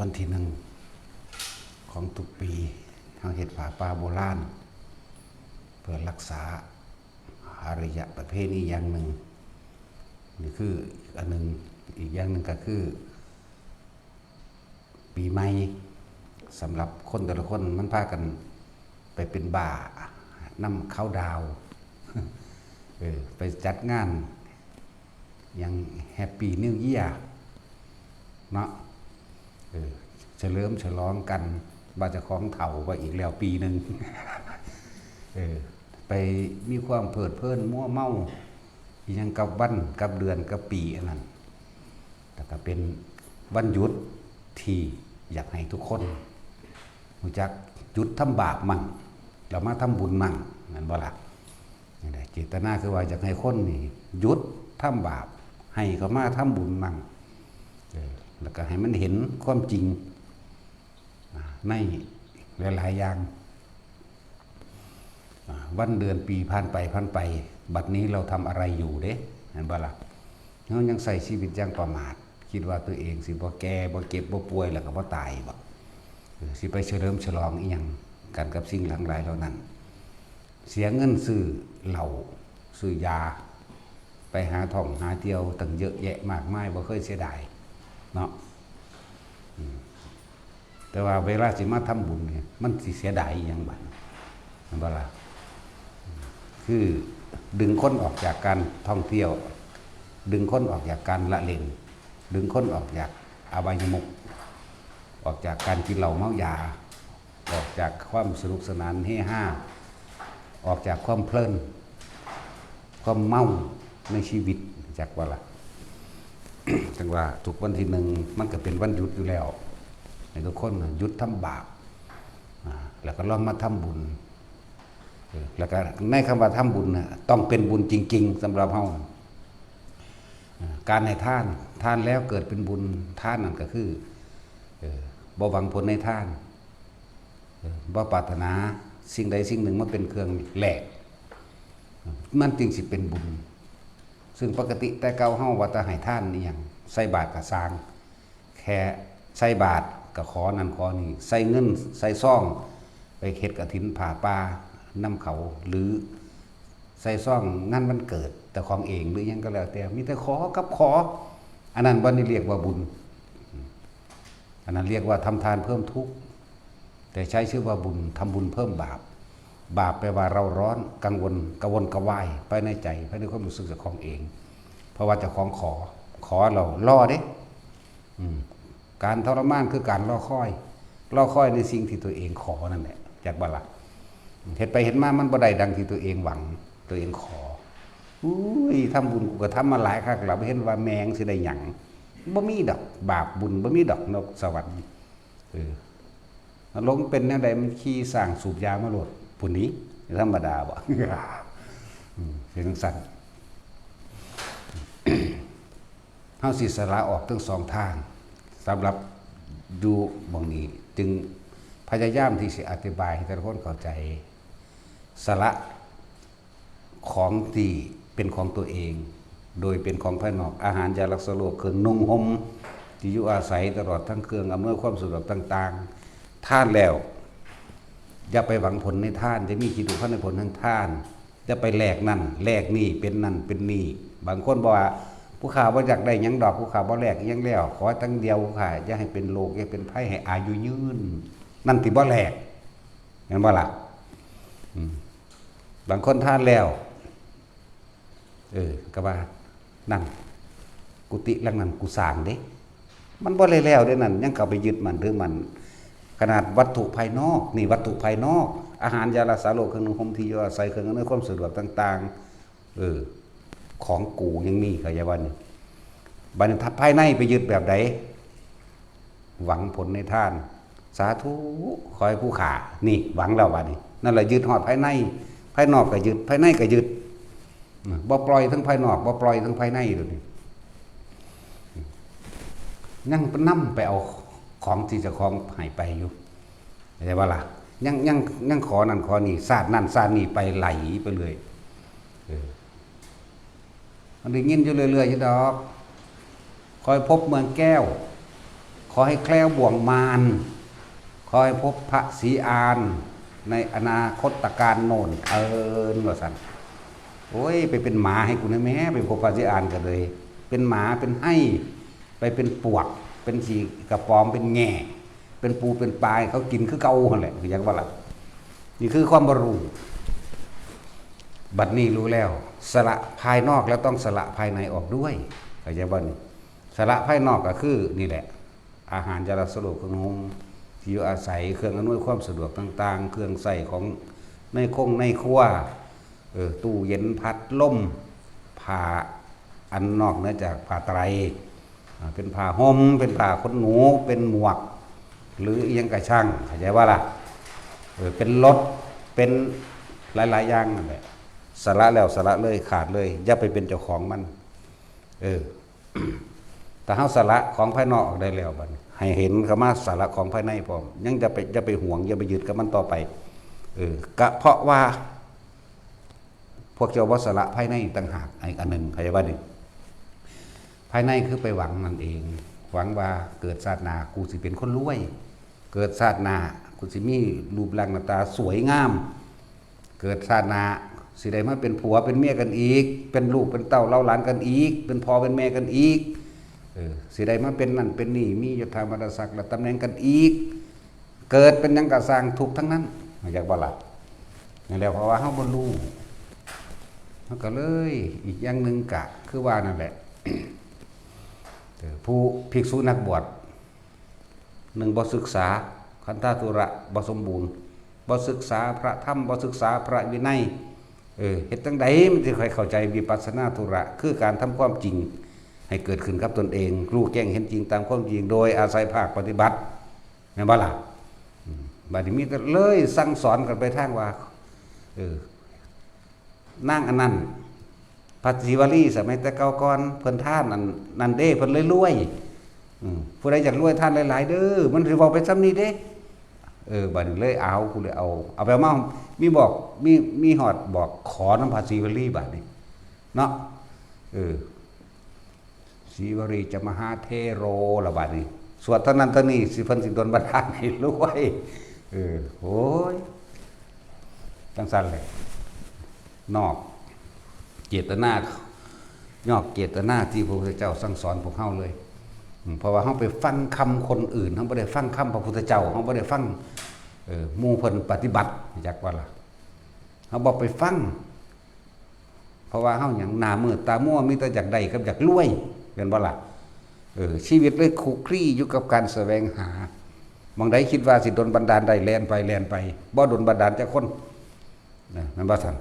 วันที่หนึ่งของทุกปีทางเห็ดผาป่าโบราณเพื่อรักษาอารยประเพณีอย่างหนึ่งนี่คืออันหนึ่งอีกอย่างหนึ่งก็คือปีใหม่สำหรับคนแต่ละคนมันพากันไปเป็นบ่านำเข้าดาวไปจัดงานอย่างแฮปปี้นิวเยียร์เนาะเฉลิมฉลองกันบาจะของเถ่าว่าอีกแล้วปีหนึ่งไปมีความเพลิดเพลินมั่วเมาอย่างกับวันกับเดือนกับปีอันนั้นแต่ก็เป็นวันหยุดที่อยากให้ทุกคนรู้จักหยุดทำบาปมั่งเรามาทำบุญมั่งนั่นบ่ล่ะเจตนาคือว่าอยากให้คนนี่หยุดทำบาปให้เขามาทำบุญมั่งแล้วก็ให้มันเห็นความจริงในหลายๆอย่างวันเดือนปีผ่านไปบัดนี้เราทำอะไรอยู่เด้เห็นบ่ล่ะเรายังใส่ชีวิตอย่างประมาทคิดว่าตัวเองสิบ่แก่บ่เก็บบ่ป่วยแล้วก็บ่ตายบ่สิไปเฉลิมฉลองอีหยังกันกับสิ่งหลังหลายเหล่านั้นเสียเงินซื้อเหล้าซื้อยาไปหาท่องหาเที่ยวตั้งเยอะแยะมากมายบ่เคยเสียดายเนาะแต่ว่าเวลาสิมาทำบุญเนี่ยมันสิเสียดายอีหยังบัดนั่นบ่ล่ะคือดึงคนออกจากการท่องเที่ยวดึงคนออกจากการละเล่นดึงคนออกจากอบายมุขออกจากการกินเหล้าเมายาออกจากความสนุกสนานเฮฮาออกจากความเพลินความเมาในชีวิตจากว่าล่ะ จังว่าทุกวันที่หนึ่งมันก็เป็นวันหยุดอยู่แล้วให้ทุกคนหยุดทำบาปแล้วก็ลองมาทำบุญแล้วก็ในคำว่าทำบุญต้องเป็นบุญจริงๆสำหรับเฮาการให้ทานแล้วเกิดเป็นบุญทานนั่นก็คือบ่หวังผลในทานบ่ปรารถนาสิ่งใดสิ่งหนึ่งมาเป็นเครื่องแลกมันจึงสิเป็นบุญซึ่งปกติแต่เก่าเฮาว่าจะให้ทานนี่หยังใส่บาตรก็สร้างแค่ใส่บาตรก็ขอนั่นขอนี่ใส่เงินใส่ซองไปเฮ็ดกฐินผ่าป่านำเขาหรือใส่ซองงานวันเกิดแต่ของเองหรือยังก็แล้วแต่มีแต่ขอกับขออันนั้นบ่ได้เรียกว่าบุญอันนั้นเรียกว่าทำทานเพิ่มทุกข์แต่ใช้ชื่อว่าบุญทำบุญเพิ่มบาปบาปแปลว่าเราร้อนกังวลกระวนกระวายภายในใจภายในความรู้สึกเจ้าของเองเพราะว่าเจ้าของขอเราล่อเด้การทรมานคือการล่อคอยในสิ่งที่ตัวเองขอนั่นแหละจากบัลลังก์เห็นไปเห็นมามันบ่ได้ดังที่ตัวเองหวังตัวเองขอทำบุญกูก็ทำมาหลายครั้งแล้วไม่เห็นว่าแมงสิได้หยังบ่มีดอกบาปบุญบ่มีดอกนกสวรรค์ลงเป็นแนวใดมันขี้สร้างสูบยามาโลดผู้นี้ธรรมดาบ่เสียงสั่นเฮาสิสละออกทั้งสองทางสำหรับดูบางนี้จึงพยายามที่จะอธิบายให้ทุกคนเข้าใจสละของที่เป็นของตัวเองโดยเป็นของภายนอกอาหารยารักษาโรคเครื่องนุ่งห่มที่อยู่อาศัยตลอดทั้งเครื่องอำนวยความสะดวกต่างๆทานแล้วอย่าไปหวังผลในทานจะมีจิตอุปาทในผลทั้งทานจะไปแลกนั่นแลกนี่เป็นนั่นเป็นนี่บางคนบอกว่าผู้ข่าวว่าอยากได้ยังดอกผู้ข่าวว่าแลกยังแล้วขอตั้งเดียวผู้ข่าอย่าให้เป็นโรคอย่าเป็นไข้ให้อายุยืนนั่นที่บ่แลกเห็นบ่ล่ะบางคนทานแล้วก็ว่านั่นกุฏิหลังนั้นกูสร้างเด้มันบ่แล้วเด้นั่นยังเข้าไปยึดมันหรือมันขนาดวัตถุภายนอกนี่วัตถุภายนอกอาหารยารักษาโรคเครื่องนุ่งห่มที่อยู่อาศัยเครื่องอำนวยความสะดวกต่างๆของกูยังมีก็อย่าว่านี่บัดนี้ถ้าภายในไปยึดแบบใดหวังผลในทานสาธุขอให้ผู้ขานี่หวังแล้วบัดนี้นั่นแหละยึดฮอดภายในภายนอกก็ยึดภายในก็ยึดบ่ปล่อยทั้งภายนอกบ่ปล่อยทั้งภายในตัวนี้ยังนำไปเอาของที่จะของหายไปอยู่ใช่ป่ะล่ะยังขอนั่นขอนี่ศาสตร์นั่นศาสตร์นี่ไปไหลไปเลยมันได้ยินอยู่เรื่อยๆอยู่ดอกคอยพบเมืองแก้วค อให้แคล้วบ่วงมารขอให้พบพระศรีอานในอนาคตการโน่นว่าสันโอ้ยไปเป็นหมาให้กูนะแม่ไปพบพระศรีอานกันเลยเป็นหมาเป็นให้ไปเป็นปวกเป็นสีกระปอมเป็นแง่เป็นปูเป็นปลายเขากินคือเก่าหั่นแหละคือยังว่าล่ะนี่คือความบรู้บัดนี้รู้แล้วสละภายนอกแล้วต้องสละภายในออกด้วยเข้าใจบ่นี่สละภายนอกก็คือนี่แหละอาหารยาสลบเครื่องนุ่งที่อยู่อาศัยเครื่องอำนวยความสะดวกต่างๆเครื่องใส่ของในครัวตู้เย็นพัดลมผ้าอันนอกเหนือจากผ้าไตรเป็นผ้าห่มเป็นผ้าขนหนูเป็นหมวกหรืออีหยังกระช่างเข้าใจว่าล่ะเป็นรถเป็นหลายๆอย่างนั่นแหละสละแล้วสละเลยขาดเลยอย่าไปเป็นเจ้าของมันแต่เฮาสละของภายนอกออกได้แล้วบัดนี้ให้เห็นคำว่าสละของภายในพร้อมยังจะไปห่วงอย่าไปยึดกับมันต่อไปก็เพราะว่าพวกเจ้าบ่สละภายในต่างหากอีกอันหนึ่งเข้าใจว่าดิภายในคือไปหวังนั่นเองหวังว่าเกิดชาติหน้ากูสิเป็นคนรวยเกิดชาติหน้ากูสิมีรูปร่างหน้าตาสวยงามเกิดชาติหน้าสิได้มาเป็นผัวเป็นเมียกันอีกเป็นลูกเป็นเต้าเล่าหลานกันอีกเป็นพ่อเป็นแม่กันอีกสิได้มาเป็นนั่นเป็นนี่มียศถาบรรดาศักดิ์และตำแหน่งกันอีกเกิดเป็นยังกะสร้างทุกทั้งนั้นอยากบ่ล่ะนี่แหละเพราะว่าเฮาบ่รู้เฮาก็เลยอีกอย่างนึงกะคือว่านั่นแหละผู้ภิกษุนักบวชหนึ่งบ่ศึกษาขันธธุระบ่สมบูรณ์บ่ศึกษาพระธรรมบ่ศึกษาพระวินัยเฮ็ดจังไดมันสิค่อยเข้าใจวิปัสสนาธุระคือการทำความจริงให้เกิดขึ้นกับตนเองรู้แจ้งเห็นจริงตามความจริงโดยอาศัยภาคปฏิบัติแม่นบ่ล่ะบัดนี้มีแต่เลยสั่งสอนกันไปทางว่านั่งอันนั้นพระศิวลีสมัยแต่เก่าก่อนเพิ่นท่านนั่นเด้เพิ่นเลยรวยผู้ใดอยากรวยท่านหลายๆเด้อมันสิเว้าไปซ้ำนี้เด้บัดนี้เลยกูเลยเอาไปมามีหอดบอกขอน้ำพระศิวลีบัดนี้เนาะศิวลีจะมหาเทโรละบัดนี้สวดเท่านั้นเท่านี้สิเพิ่นสิโดนบันดาลให้รวยโอ้ยจังซั่นแหละนอกเจตนายอกเจตนาที่พระพุทธเจ้าสั่งสอนพวกเฮาเลยเพราะว่าเฮาไปฟังคำคนอื่นเฮาบ่ได้ฟังคำพระพุทธเจ้าเฮาบ่ได้ฟังหมู่เพิ่นปฏิบัติจักว่าล่ะเฮาบ่ไปฟังเพราะว่าเฮาหยังหน้ามืดตามัวมีแต่อยากได้กับอยากรวยเป็นบ่ล่ะชีวิตเลยคุกคลีอยู่กับการแสวงหาบางใดคิดว่าสิดลบันดาลได้แล่นไปบ่ดลบันดาลจักคนนั่นบ่ซั่น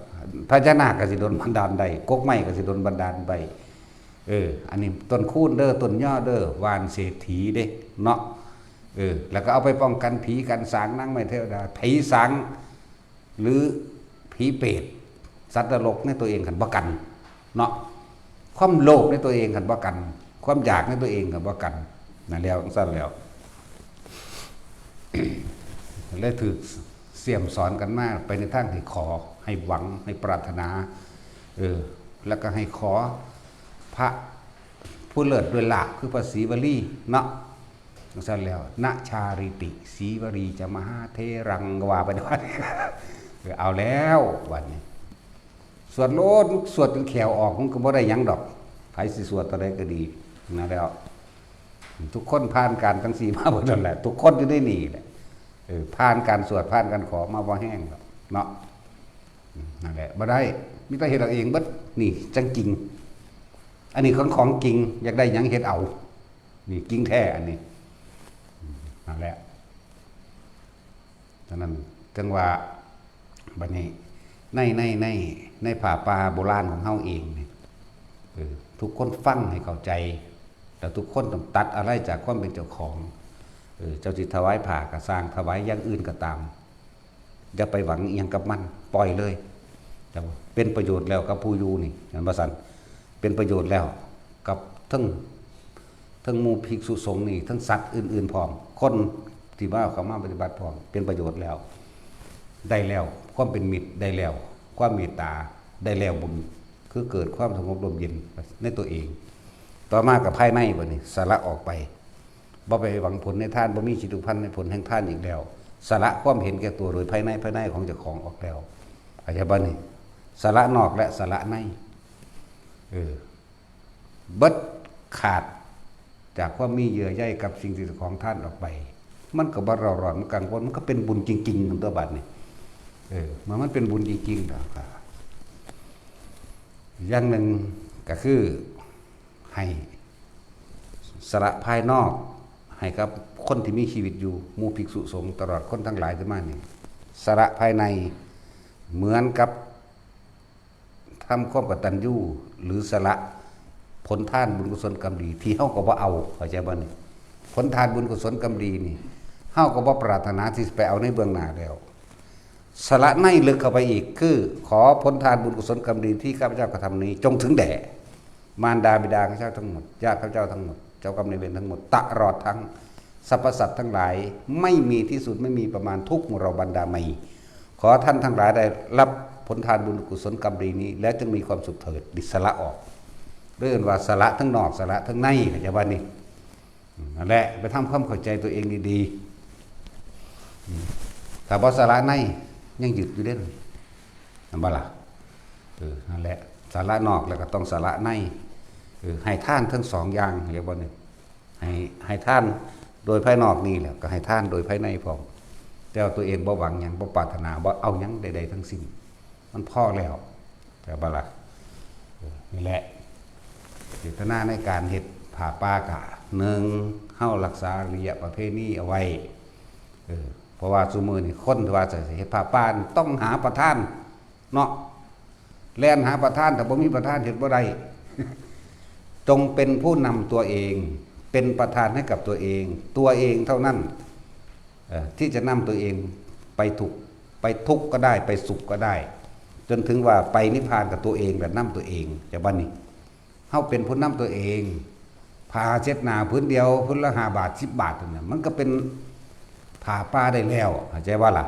พญานาคก็สิดลบันดาลได้กกไม้ก็สิดลบันดาลไปอันนี้ต้นคูนเด้อต้นย่อเด้อวานเศรษฐีเด้เนาะแล้วก็เอาไปป้องกันผีกันสางนั่งไม่เทวดาผีสางหรือผีเปรตสัตว์นรกในตัวเองกันบ่กันเนาะความโลภในตัวเองกันบ่กันความอยากในตัวเองกันบ่กันนั่นแล้วสั้นแล้วเลยถือเสี่ยมสอนกันมากไปในทางให้ขอให้หวังให้ปรารถนาแล้วก็ให้ขอพระผู้เลิศด้วยหลักคือพระศรีวลีเนาะสั้นแล้วณชาริติศรีวลีจะมหาเทรังว่าไปวันเอาแล้ววันนี้สวดโลดสวดจนแขวออกมันก็บ่ได้ยังดอกไผสิสวดตอนใดก็ดีนะแล้วทุกคนผ่านการทั้ง4มาหมดนั่นแหละทุกคนอยู่ได้นี่แหละผ่านการสวดผ่านการขอมาบ่แห้งเนาะนั่นแหละบ่ได้มีแต่เฮ็ดเอาเองเบิดนี่จังจริงอันนี้ของจริงอยากได้หยังเฮ็ดเอานี่จริงแท้อันนี้นั่นแหละฉะนั้นถึงว่าบัดนี้ในป่าป่าโบราณของเฮาเองนี่ทุกคนฟังให้เข้าใจแต่ทุกคนต้องตัดอะไรจากความเป็นเจ้าของเจ้าสิถวายผ้าก็สร้างถวายอย่างอื่นก็ตามอย่าไปหวังเอียงกับมันปล่อยเลยแต่เป็นประโยชน์แล้วกับผู้อยู่นี่เห็นบ่ซั่นเป็นประโยชน์แล้วกับทั้งหมู่ภิกษุสงฆ์นี่ทั้งสัตว์อื่นๆพร้อมคนที่ว่าเข้ามาปฏิบัติพร้อมเป็นประโยชน์แล้วได้แล้วความเป็นมิตรได้แล้วความเมตตาได้แล้วบุญคือเกิดความสงบร่มเย็นในตัวเองต่อมากับภายในบัดนี้สละออกไป บ่ไปหวังผลในทานบ่มีจิตอุพันธ์ในผลแห่งทานอีกแล้วสละความเห็นแก่ตัวโดยภายในของเจ้าของออกแล้วเข้าใจบ่นี่สละนอกและสละในเบิดขาดจากความมีเยื่อใยกับสิ่งที่ของท่านออกไปมันก็บ่ร้อนมันกังวลมันก็เป็นบุญจริงๆของตัวบัดนี่มันเป็นบุญจริงๆแล้วก็อย่างหนึ่งก็คือให้สละภายนอกให้กับคนที่มีชีวิตอยู่หมู่ภิกษุสงฆ์ตลอดคนทั้งหลายที่มานี่สละภายในเหมือนกับทำความกตัญญูหรือสละผลทานบุญกุศลกรรมดีที่เฮาก็บ่เอาเข้าใจบ่นี่ผลทานบุญกุศลกรรมดีนี่เฮาก็บ่ปรารถนาที่จะไปเอาในเบื้องหน้าแล้วสละในลึกเข้าไปอีกคือขอผลทานบุญกุศลกรรมดีที่ข้าพเจ้ากระทำนี้จงถึงแด่มารดาบิดาข้าพเจ้าทั้งหมดญาติข้าพเจ้าทั้งหมดเจ้ากรรมนายเวรทั้งหมดตลอดทั้งสรรพสัตว์ทั้งหลายไม่มีที่สุดไม่มีประมาณทุกหมู่เราบรรดาไม่ขอท่านทั้งหลายได้รับผลทานบุญกุศลกรรมดีนี้แล้วจึงมีความสุขเถิดดิสละออกเรื่องว่าสละทั้งนอกสละทั้งในเข้าใจว่านี่นั่นแหละไปทำความเข้าใจตัวเองดีๆถ้าบ่สละในยังหยุดอยู่เด่นนั่นบ่ล่ะนั่นแหละสละนอกแล้วก็ต้องสละในให้ท่านทั้งสองอย่างเรียกว่านี่ให้ท่านโดยภายนอกนี่แหละก็ให้ท่านโดยภายในพร้อมแต่ตัวเองบ่หวังหยังบ่ปรารถนาบ่เอาหยังใดๆทั้งสิ้นมันพอแล้วแต่บ่ล่ะนี่แหละเจตนาในการเฮ็ดผ้าป่ากะหนึ่งเฮารักษาระยะประเพณีเอาไว้เพราะว่าซุมื้อนี่คนที่ว่าจะเฮ็ดผ้าป่าต้องหาประธานเนาะแล่นหาประธานแต่บ่มีประธานเฮ็ดบ่ได้จงเป็นผู้นำตัวเองเป็นประธานให้กับตัวเองเท่านั้นที่จะนำตัวเองไปทุกข์ก็ได้ไปสุขก็ได้จนถึงว่าไปนิพพานกับตัวเองแบบนำตัวเองจะบ้านนี้เฮาเป็นผู้นำตัวเองผ้าเช็ดหน้าพื้นเดียวพื้นละ5 บาท10 บาทเนี่ยมันก็เป็นผ้าป่าได้แล้วเข้าใจว่าล่ะ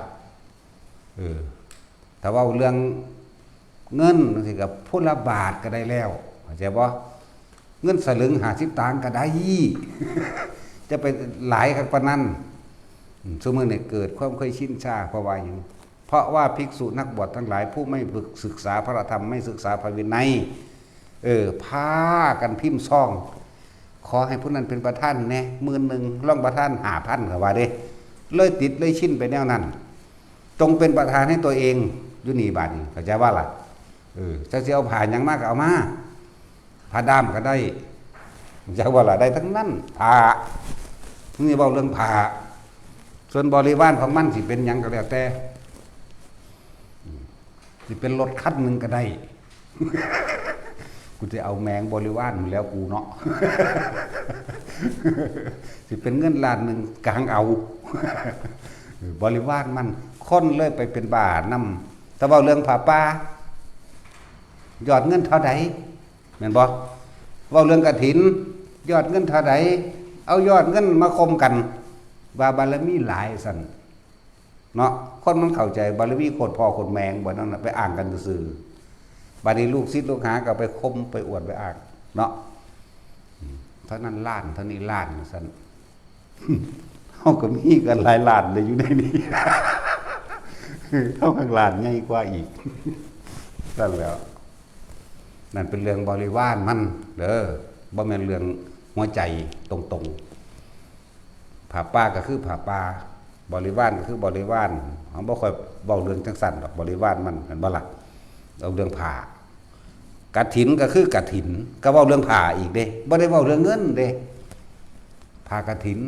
แต่ว่าเรื่องเงินสิกับพุ่นละบาทก็ได้แล้วเข้าใจบ่เงินสลึง50 ตังค์ก็ได้ จะไปหลายกับปานนั้นซุมื้อนี้เกิดความเคยชินชาเพราะว่าหยังเพราะว่าภิกษุนักบวชทั้งหลายผู้ไม่ศึกษาพระธรรมไม่ศึกษาพระวินัยพากันพิมพ์ซองขอให้ผู้นั้นเป็นประธานแน่10,000รองประธาน 5,000 ก็ว่าเด้เลยติดเลยชินไปแนวนั้นจงเป็นประธานให้ตัวเองอยู่นี่บาดนี้เข้าใจว่าล่ะจะสิเอาผ่านหยังมากก็เอามาผ้าดำก็ได้จะว่าล่ะได้ทั้งนั้นผ้านี่เว้าเรื่องผ้าส่วนบริวารของมันสิเป็นหยังก็แล้วแต่สิเป็นรถคันหนึ่งก็ได้ กูจะเอาแมงบริวารมาแล้วกูเนาะ สิเป็นเงินล้านหนึ่งกลางเอา บริวารมันค้นเลยไปเป็นบาทนำแต่ว่าเรื่องผ้าป่ายอดเงินเท่าใดแม่นบ่เว้าเรื่องกฐินยอดเงินเท่าใดเอายอดเงินมาคมกันว่าบารมีหลายสั่นเนาะคนมันเข้าใจบารมีโคตรพ่อโคตรแมงบ่นั่นน่ะไปอ่างกันซื่อบัดนี้ลูกศิษย์ลูกหาก็ไปคมไปอวดไปอ่างเนาะเท่านั้นล้านเท่านี้ล้านสั่น เฮาก็มีกันหลายล้านเลยอยู่ในนี้ เท่าข้างล้านใหญ่กว่าอีก นั่นแล้วนั่นเป็นเรื่องบริวารมันเด้อบ่แม่นเรื่องหัวใจตรงๆผ้าป่าก็คือผ้าป่าบริวารก็คือบริวารเฮาบ่ค่อยเว้าเรื่องจังซั่นดอกบริวารมันเห็นบ่ล่ะเอาเรื่องผ้ากฐินก็คือกฐินก็เว้าเรื่องผ้าอีกเด้บ่ได้เว้าเรื่องเงินเด้ผ้ากฐิน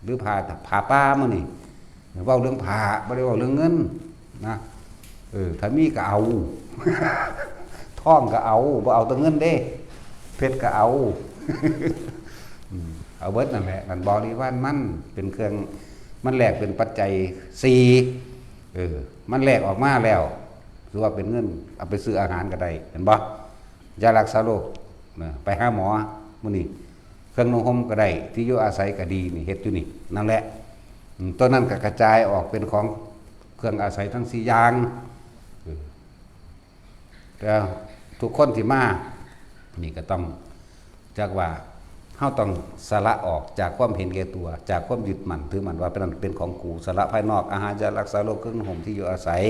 หรือผ้าป่ามื้อนี่เว้าเรื่องผ้าบ่ได้เว้าเรื่องเงินนะถ้ามีก็เอา ท่องก็เอาบ่เอาแต่เงินเด้เพชรก็เอา เอาเบิดนั่นแหละนั่นบริวารมันเป็นเครื่องมันแลกเป็นปัจจัย4มันแลกออกมาแล้วหรือว่าเป็นเงินเอาไปซื้ออาหารก็ได้เห็นบ่ยารักษาโรคไปหาหมอมื้อนี้เครื่องนุ่งห่มก็ได้ที่อยู่อาศัยก็ดีนี่เฮ็ดอยู่นี่นั่นแหละตัวนั้นก็กระจายออกเป็นของเครื่องอาศัยทั้ง4อย่างแต่ทุกคนที่มานี่ก็ต้องจักว่าเฮ เฮาต้องสละออกจากความเห็นแก่ตัวจากความยึดมั่นถือมั่นว่าเป็นของกูสละภายนอกอาหารจะรักษาโรคเครื่องห่มที่อยู่อาศัย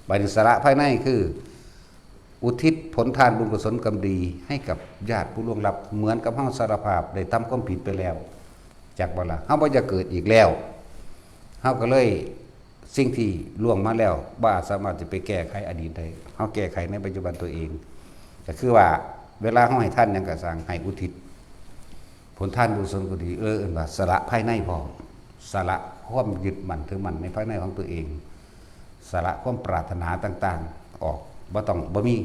บัดนี้สละภายในคืออุทิศผลทานบุญกุศลกรรมดีให้กับญาติผู้ล่วงลับเหมือนกับเฮาสารภาพได้ทำความผิดไปแล้วจากบ่ล่ะเฮาบ่จะเกิดอีกแล้วเฮาก็เลยสิ่งที่ล่วงมาแล้วบ่สามารถจะไปแก้ไขอดีตได้เฮาแก้ไขในปัจจุบันตัวเองก็คือว่าเวลาเฮาให้ท่านหยังก็สร้างให้อุทิศผลทานบุญกุศลก็ดีเอิ้นว่าสละภายในพร้อมสละความยึดมั่นถือมั่นในภายในของตัวเองสละความปรารถนาต่างๆออกบ่มี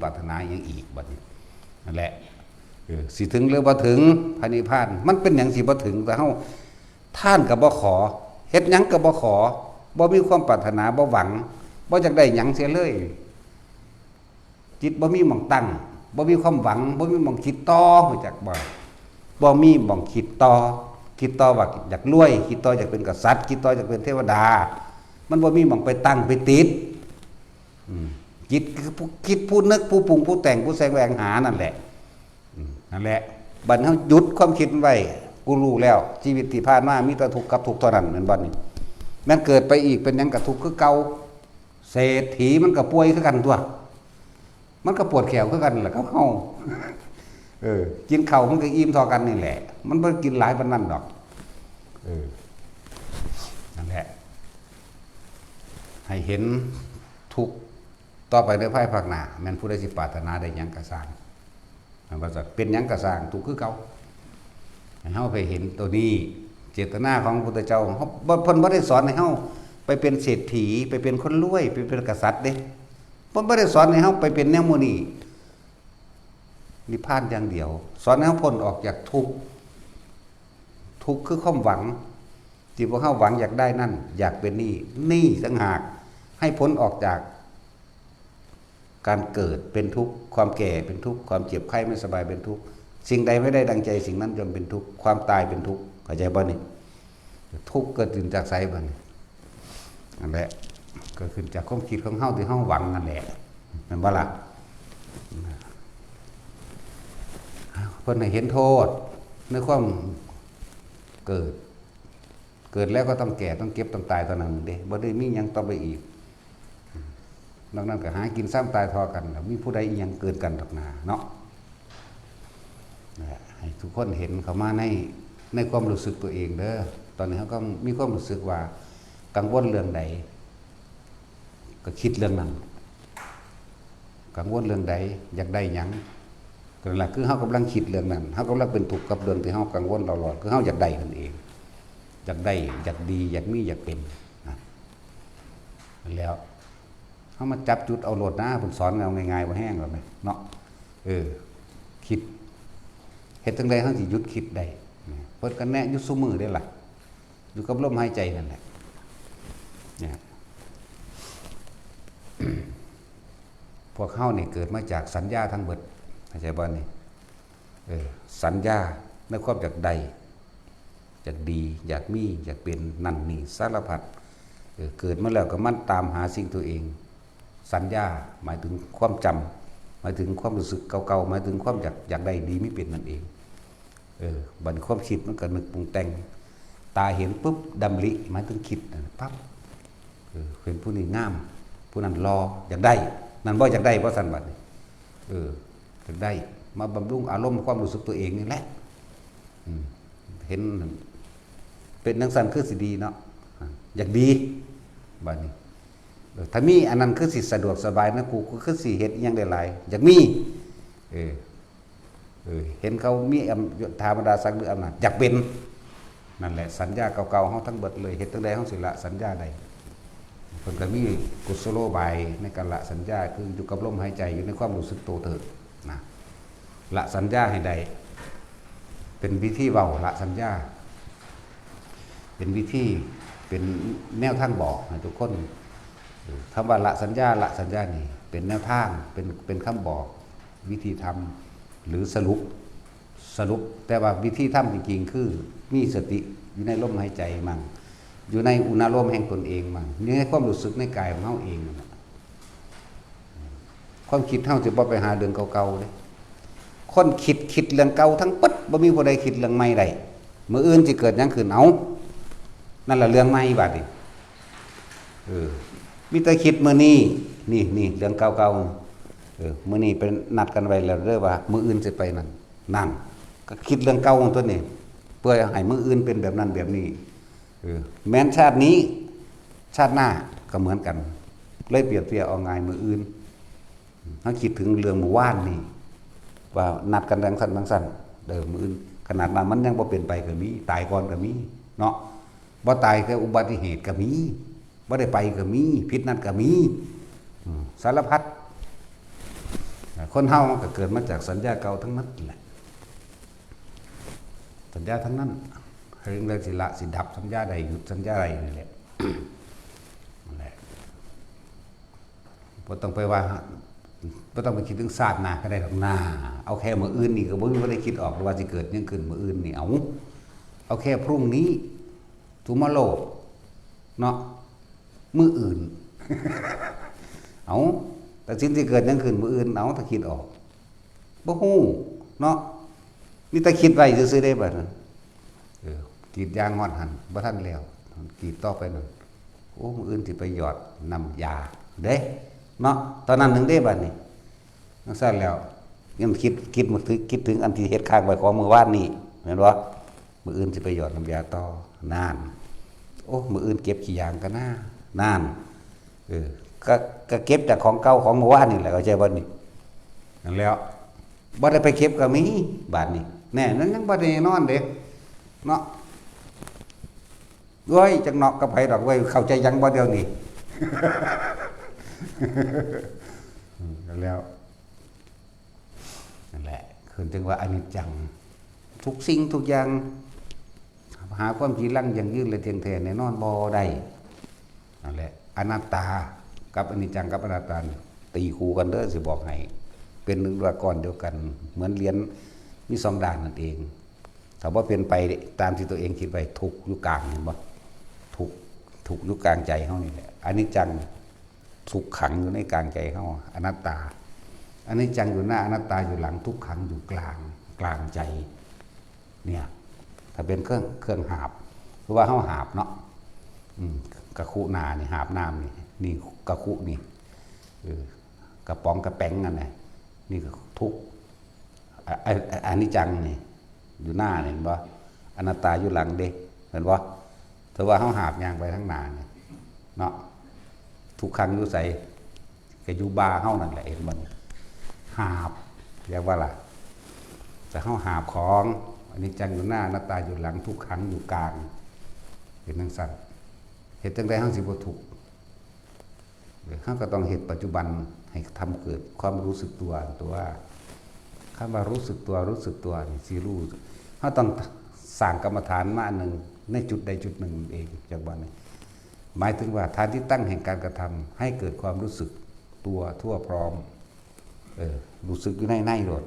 ปรารถนาอย่างอีกบัดนี้นั่นแหละสิถึงหรือบ่ถึงพระนิพพานมันเป็นหยังสิบ่ถึงแต่เฮาท่านก็บ่ขอเฮ็ดหยังก็บ่ขอบ่มีความปรารถนาบ่หวังบ่อยากได้หยังเสียเลยจิตบ่มีหม่องตั้งบ่มีความหวังบ่มีหม่องคิดต่อรู้จักบ่มีหม่องคิดต่อว่าอยากรวยคิดต่ออยากเป็นกษัตริย์คิดต่ออยากเป็นเทวดามันบ่มีหม่องไปตั้งไปติดจิตคือผู้คิดผู้นึกผู้ปรุงผู้แต่งผู้แสวงหานั่นแหละนั่นแหละบัดเฮาหยุดความคิดไว้กูรู้แล้วชีวิตที่ผ่านมามีแต่ทุกข์กับทุกข์เท่านั้นนั่นบัดนี้แม้นเกิดไปอีกเป็นหยังก็ทุกข์คือเก่าเศรษฐีมันก็ป่วยคือกันตัวมันก็ปวดแขวคือกันแหละเขาเฮากินข้าวมันก็อิ่มเท่ากันนี่แหละมันบ่กินหลายปานนั้นดอกนั่นแหละให้เห็นทุกข์ต่อไปในภายภาคหน้าแม่นผู้ใดสิปรารถนาได้หยังก็สร้างมันว่าเป็นหยังก็สร้างทุกข์คือเก่าให้เฮาไปเห็นตัวนี้เจตนาของพระพุทธเจ้าเฮาเพิ่นบ่ได้สอนให้เฮาไปเป็นเศรษฐีไปเป็นคนรวยไปเป็นกษัตริย์เด้เพิ่นบ่ได้สอนให้เฮาไปเป็นแนวหมู่นี้นิพพานอย่างเดียวสอนให้เฮาพ้นออกจากทุกข์คือความหวังที่พวกเฮาหวังอยากได้นั่นอยากเป็นนี่ต่างหากให้พ้นออกจากการเกิดเป็นทุกข์ความแก่เป็นทุกข์ความเจ็บไข้ไม่สบายเป็นทุกข์สิ่งใดไม่ได้ดังใจสิ่งนั้นย่อมเป็นทุกข์ความตายเป็นทุกข์เข้าใจบ่นี่ทุกข์เกิดขึ้นจากไสบ่นี่นั่นแหละเกิดขึ้นจากความคิดของเฮาที่เฮาหวังนั่นแหละแม่นบ่ล่ะเพิ่นให้เห็นโทษในความเกิดแล้วก็ต้องแก่ต้องเก็บต้องตายตอนนั้นเด้บ่ได้มีหยังต่อไปอีกนอกนั้นก็หากินซ้ำตายทอกันมีผู้ใดอีหยังเกินกันดอกนาเนาะให้ทุกคนเห็นเข้ามาในความรู้สึกตัวเองเด้อตอนนี้เขาก็มีความรู้สึกว่ากังวลเรื่องใดก็คิดเรื่องนั้นกังวลเรื่องใดอยากได้หยังก็นั่นแหละคือเฮากำลังคิดเรื่องนั้นเฮากำลังเป็นทุกข์กับเรื่องที่เฮากังวลตลอดคือเฮาอยากได้นั่นเองอยากได้อยากดีอยากมีอยากเป็นแล้วเฮามาจับจุดเอาโลดนะเพิ่นสอนเอาง่ายๆบ่แห้งหรอกเนาะคิดเฮ็ดจังได๋เฮาสิหยุดคิดได้เพิ่นก็แนะอยู่ซุมื้อได้ล่ะอยู่กับลมหายใจนั่นแหละเนี่ยพวกเฮานี่เกิดมาจากสัญญาทั้งเบิดเข้าใจบ่นี่สัญญาในความอยากได้อยากดีอยากมีอยากเป็นนั่นนี่สารพัดเกิดมาแล้วก็มันตามหาสิ่งตัวเองสัญญาหมายถึงความจำหมายถึงความรู้สึกเก่าๆหมายถึงความอยากได้ดีไม่เป็นนั่นเองบัดความคิดมันก็นึกปรุงแต่งตาเห็นปุ๊บดำริหมายถึงคิดปั๊บเป็นผู้นี้งามผู้นั้นรออยากได้นั่นบ่อยากได้บ่สั่นบัดนี่อยากได้มาบำรุงอารมณ์ความรู้สึกตัวเองนี่แหละเห็นเป็นจังซั่นคือสิดีเนาะอยากดีบัดนี้ถ้ามีอันนั้นคือสิสะดวกสบายนะกูคือสิเฮ็ดอีหยังได้หลายอยากมีเห็นเขามีธรรมดาศักดิ์หรืออำนาจอยากเป็นนั่นแหละสัญญาเก่าๆเฮาทั้งเบิดเลยเฮ็ดจังได๋เฮาสิละสัญญาใดเพิ่นก็มีกุศโลบายในการละสัญญาคืออยู่กับลมหายใจอยู่ในความรู้สึกตัวเถิดนะละสัญญาให้ได้เป็นวิธีเว้าละสัญญาเป็นวิธีเป็นแนวทางบอกให้ทุกคนคำว่าละสัญญานี่เป็นแนวทางเป็นคำบอกวิธีทำหรือสรุปแต่ว่าวิธีทำจริงๆคือมีสติอยู่ในลมหายใจมั่งอยู่ในอุณหภูมิแห่งตนเองมั่งอยู่ในความรู้สึกในกายของเฮาเองความคิดเฮาสิบ่ไปหาเรื่องเก่าๆเด้ คนคิดเรื่องเก่าทั้งปึ๊ดบ่มีผู้ใดคิดเรื่องใหม่ได้มื้ออื่นสิเกิดหยังขึ้นเอานั่นล่ะเรื่องใหม่บัดนี้มีแต่คิดมื้อนี้นี่เรื่องเก่าๆมื้อนี้เป็นนัดกันไว้แล้วเด้อว่ามื้ออื่นสิไปนั่นก็คิดเรื่องเก่าของตัวนี้เพื่อให้มื้ออื่นเป็นแบบนั้นแบบนี้แม้นชาตินี้ชาติหน้าก็เหมือนกันเลยเปรียบเทียบเอาง่ายมื้ออื่นเฮาคิดถึงเรื่องเมื่อวานนี่ว่านัดกันจังซั่นเด้อมื้ออื่นขนาดนั้นมันยังบ่เป็นไปก็มีตายก่อนก็มีเนาะบ่ตายแค่อุบัติเหตุก็มีบ่ได้ไปก็มีผิดนัดก็มีสารพัดคนเฮามันก็เกิดมาจากสัญญาเก่าทั้งนั้นแหละสัญญาทั้งนั้นเรื่องสิละสิดับสัญญาใดหยุดสัญญาใดนี่แหละนั่นแหละบ่ต้องไปว่าบ่ต้องไปคิดถึงชาติหน้าก็ได้หรอกนะเอาแค่มื้ออื่นนี่ก็บ่มีบ่ได้คิดออกว่าสิเกิดหยังขึ้นมื้ออื่นนี่เอาแค่พรุ่งนี้tomorrowเนาะมื้ออื่น เอาแต่สิ่งที่เกิดหยังขึ้นมื้ออื่นเอาถ้าคิดออกบ่ฮู้เนาะนี่ถ้าคิดไว้ซื่อๆได้บัดนั้นกรีดยางงอดหั่นบ่ทันแล้วกรีดต่อไปนั่นโอ้มื้ออื่นสิไปหยอดน้ำยาเด้เนาะตอนนั้นถึงได้บัดนี้จังซั่นแล้วยังคิดมาคิดถึงอันที่เฮ็ดข้างไว้ของมื้อวานนี้แม่นบ่มื้ออื่นสิไปหยอดน้ำยาต่อนานโอ้มื้ออื่นเก็บขี้ยางกันนานก็เก็บจากของเก่าของเมื่อวานนี่แหละเข้าใจบ่นี่นั่นแล้วบ่ได้ไปเก็บก็มีบาดนี้แน่นั้นยังบ่ได้นอนเด้เนาะเอ้ยจักเนาะกับไผดอกเว้ยเข้าใจยังบ่เดี๋ยวนี้ แล้วนั่นแหละคือจึงว่าอนิจจังทุกสิ่งทุกอย่างหาความจริงลังอย่างยืนเลยเทียงแท้แน่นอนบ่ได้นั่นแหละอนัตตากับอนิจจังกับอนัตตาตีคู่กันเด้อสิบอกให้เป็นหนึ่งตัวก้อนเดียวกันเหมือนเหรียญมีสองด้านนั่นเองถ้าว่าเป็นไปตามที่ตัวเองคิดไว้ทุกอยู่กลางเห็นบ่ทุกอยู่กลางใจเฮานี่แหละอนิจจังทุกขังอยู่ในกลางใจเฮาอนัตตาอนิจจังอยู่หน้าอนัตตาอยู่หลังทุกขังอยู่กลางใจเนี่ยถ้าเป็นเครื่องหาบหรือว่าเฮาหาบเนาะกระคุนานี่หาบน้ำนี่กระคุนี่กระป๋องกระแป้งนั่นแหละนี่ก็ทุกอนิจจังนี่อยู่หน้าเห็นบ่อนัตตาอยู่หลังเด้เห็นบ่แต่ว่าเฮาหาบย่างไปข้างหน้าเนี่ยเนาะทุกครั้งอยู่ใส่ก็อยู่บาเฮานั่นแหละเห็นบ่หาบเรียกว่าล่ะแต่เฮาหาบของอนิจจังอยู่หน้าอนัตตาอยู่หลังทุกครั้งอยู่กลางเป็นจังซั่นเฮ็ดจังได๋เฮาสิบ่ทุกข์เฮาก็ต้องเฮ็ดปัจจุบันให้ทำเกิดความรู้สึกตัวคำว่ารู้สึกตัวนี่สิรู้เฮาต้องสร้างกรรมฐานมาอันนึงในจุดใดจุดหนึ่งเองจากบ่นี้หมายถึงว่าฐานที่ตั้งแห่งการกระทำให้เกิดความรู้สึกตัวทั่วพร้อมรู้สึกอยู่ในโลด